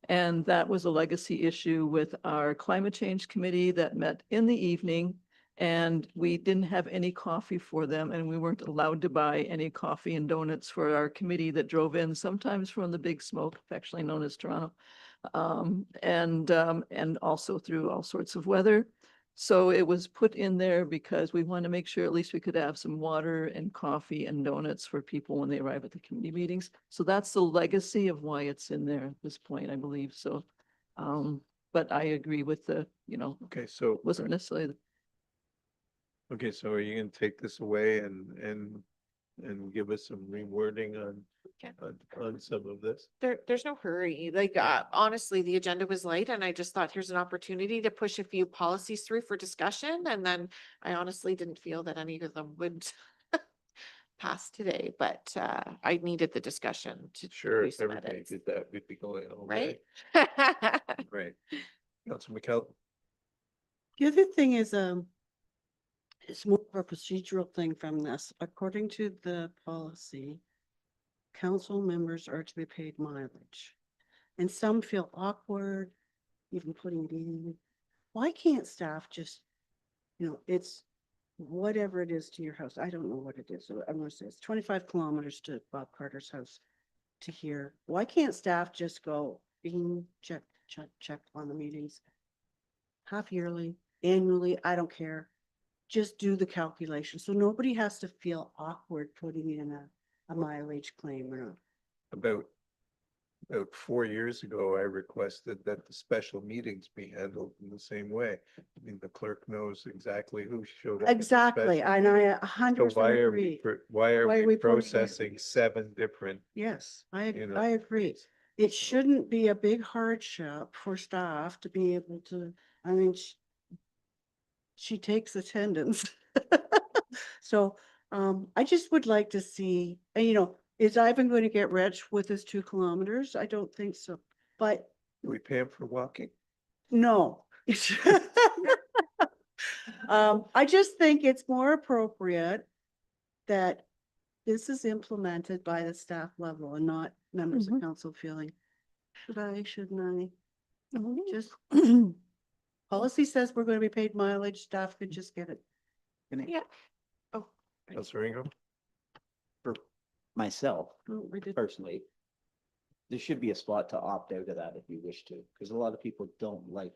And that was a legacy issue with our climate change committee that met in the evening. And we didn't have any coffee for them, and we weren't allowed to buy any coffee and donuts for our committee that drove in, sometimes from the Big Smoke, affectionately known as Toronto. And also through all sorts of weather. So it was put in there because we want to make sure at least we could have some water and coffee and donuts for people when they arrive at the committee meetings. So that's the legacy of why it's in there at this point, I believe. So, but I agree with the, Okay, so, wasn't necessarily, okay, so are you gonna take this away and give us some rewording on, Okay. on some of this? There's no hurry. Like, honestly, the agenda was light and I just thought here's an opportunity to push a few policies through for discussion. And then I honestly didn't feel that any of them would pass today, but I needed the discussion to Sure, do if some everybody edits, did that, we'd be going all right? day. Right. Councillor McKell? The other thing is, it's more of a procedural thing from this. According to the policy, council members are to be paid mileage. And some feel awkward, even putting it in. Why can't staff just, it's whatever it is to your house. I don't know what it is. So I'm gonna say it's 25 kilometers to Bob Carter's house to here. Why can't staff just go, bing, check, check, check on the meetings? Half yearly, annually, I don't care. Just do the calculation. So nobody has to feel awkward putting in a mileage claim or not. About 4 years ago, I requested that the special meetings be handled in the same way. I mean, the clerk knows exactly who showed up. at the Exactly, special and I meeting. So 100% why are agree. why are Why are we we putting it- processing 7 different? Yes, You know. I agree. It shouldn't be a big hardship for staff to be able to, I mean, she takes attendance. So, I just would like to see, and is Ivan going to get rich with his 2 kilometers? I don't think so, but Do we pay him for walking? no. I just think it's more appropriate that this is implemented by the staff level and not members of council feeling, shouldn't I? Just policy says we're going to be paid mileage, staff could just get it. Yeah. Oh, Councillor Ingram? For myself, Oh, we did- personally, there should be a spot to opt out of that if you wish to, because a lot of people don't like,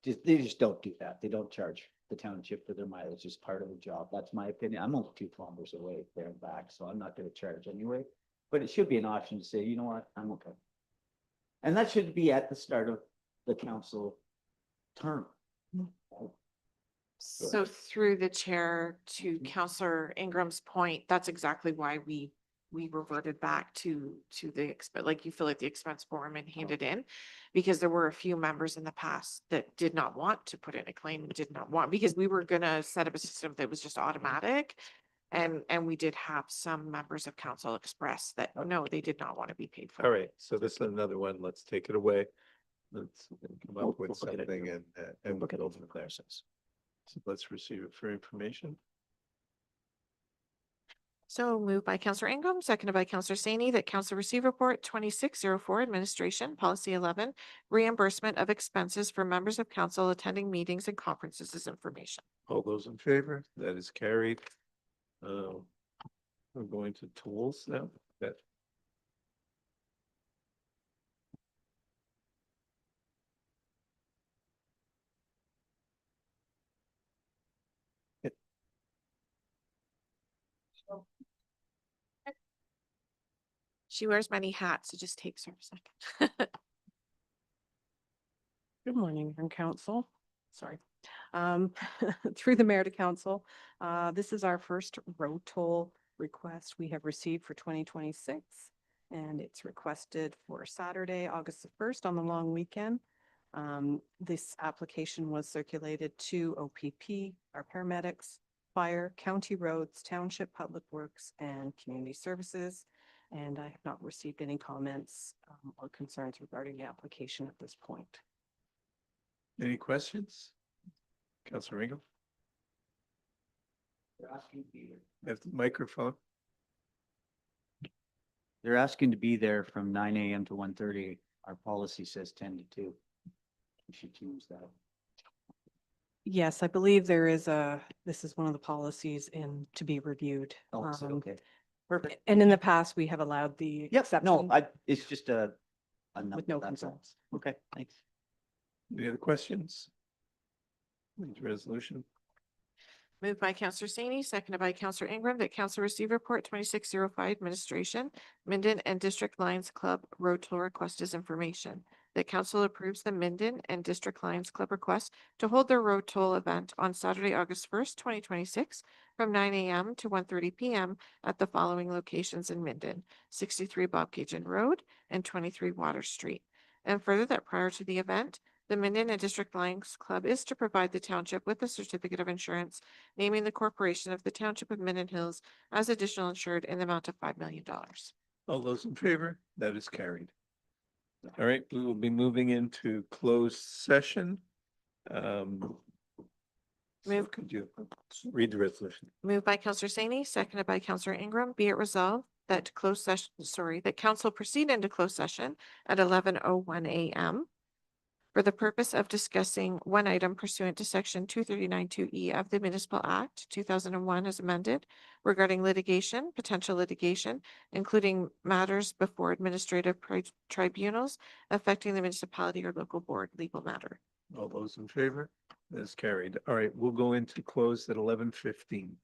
they just don't do that. They don't charge the township for their mileage as part of the job. That's my opinion. I'm only 2 kilometers away there and back, so I'm not gonna charge anyway. But it should be an option to say, you know what, I'm okay. And that should be at the start of the council term. so through the chair to Councillor Ingram's point, that's exactly why we reverted back to the like you feel like the expense form and hand it in, because there were a few members in the past that did not want to put in a claim, did not want, because we were gonna set up a system that was just automatic. And we did have some members of council express that, no, they did not want to be paid for. All right, so this is another one. Let's take it away. Let's come We'll up with look at it. something and Look at go it from from there. there. So let's receive it for information. So moved by Councillor Ingram, seconded by Councillor Saney, that council receive report 2604 administration policy 11 reimbursement of expenses for members of council attending meetings and conferences as information. All those in favor? That is carried. We're going to tools now. That She wears many hats. It just takes her a second. Good morning, Mayor and Council. Sorry. Through the mayor to council, this is our first road toll request we have received for 2026. and it's requested for Saturday, August the 1st on the long weekend. This application was circulated to OPP, our paramedics, fire, county roads, township public works, and community services. And I have not received any comments or concerns regarding the application at this point. Any questions? Councilor Ringo, They're asking to be there. have the microphone. They're asking to be there from 9 AM to 1:30. Our policy says 10 to 2. We should change that. Yes, I believe this is one of the policies to be reviewed. Oh, is it? Okay. Perfect. And in the past, we have allowed the Yep, exception. no, it's just a number, With no that's all. concerns. Okay, thanks. Any other questions? Needs resolution. Moved by Counselor Saney, seconded by Counselor Ingram, that council receive report 2605 administration, Minden and District Lions Club road tour request as information. That council approves the Minden and District Lions Club request to hold their road toll event on Saturday, August 1st, 2026 from 9 AM to 1:30 PM at the following locations in Minden: 63 Bobcaygeon Road and 23 Water Street. And further, that prior to the event, the Minden and District Lions Club is to provide the township with a certificate of insurance naming the corporation of the Township of Minden Hills as additional insured in the amount of $5 million. All those in favor? That is carried. All right, we will be moving into closed session. So Move. could you read the resolution? Moved by Counselor Saney, seconded by Counselor Ingram. Be it resolved that that council proceed into closed session at 11:01 a.m. for the purpose of discussing one item pursuant to section 239(2)(e) of the Municipal Act 2001 as amended regarding litigation, potential litigation, including matters before administrative tribunals affecting the municipality or local board legal matter. All those in favor? That is carried. All right, we'll go into close at 11:15.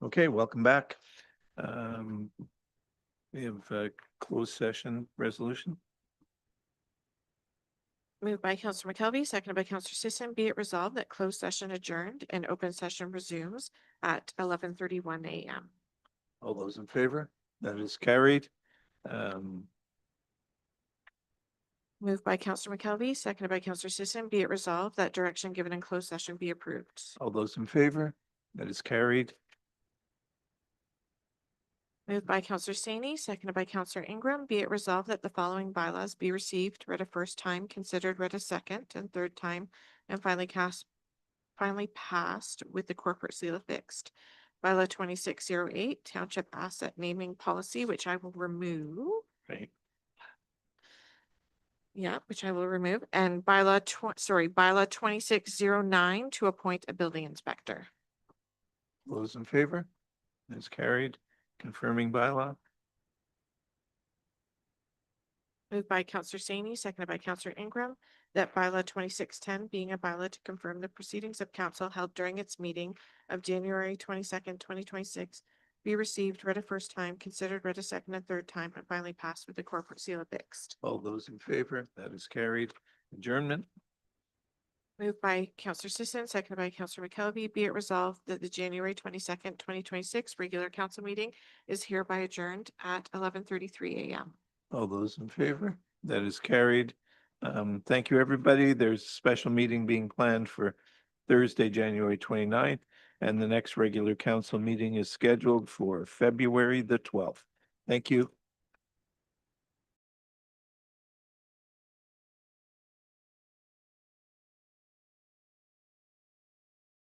Okay, welcome back. We have a closed session resolution. Moved by Counselor McKelvey, seconded by Counselor Sisson. Be it resolved that closed session adjourned and open session resumes at 11:31 a.m. All those in favor? That is carried. Um, Moved by Counselor McKelvey, seconded by Counselor Sisson. Be it resolved that direction given in closed session be approved. all those in favor? That is carried. Moved by Counselor Saney, seconded by Counselor Ingram. Be it resolved that the following bylaws be received, read a first time, considered read a second and third time, and finally passed with the corporate seal affixed. Bylaw 2608, Township Asset Naming Policy, which I will remove. Right. Yeah, which I will remove. And bylaw 2609 to appoint a building inspector. Those in favor? That is carried. Confirming bylaw. Moved by Counselor Saney, seconded by Counselor Ingram, that bylaw 2610 being a bylaw to confirm the proceedings of council held during its meeting of January 22nd, 2026 be received, read a first time, considered read a second and third time, and finally passed with the corporate seal affixed. All those in favor? That is carried. Adjournment. Moved by Counselor Sisson, seconded by Counselor McKelvey. Be it resolved that the January 22nd, 2026 regular council meeting is hereby adjourned at 11:33 a.m. All those in favor? That is carried. Thank you, everybody. There's a special meeting being planned for Thursday, January 29th, and the next regular council meeting is scheduled for February the 12th. Thank you.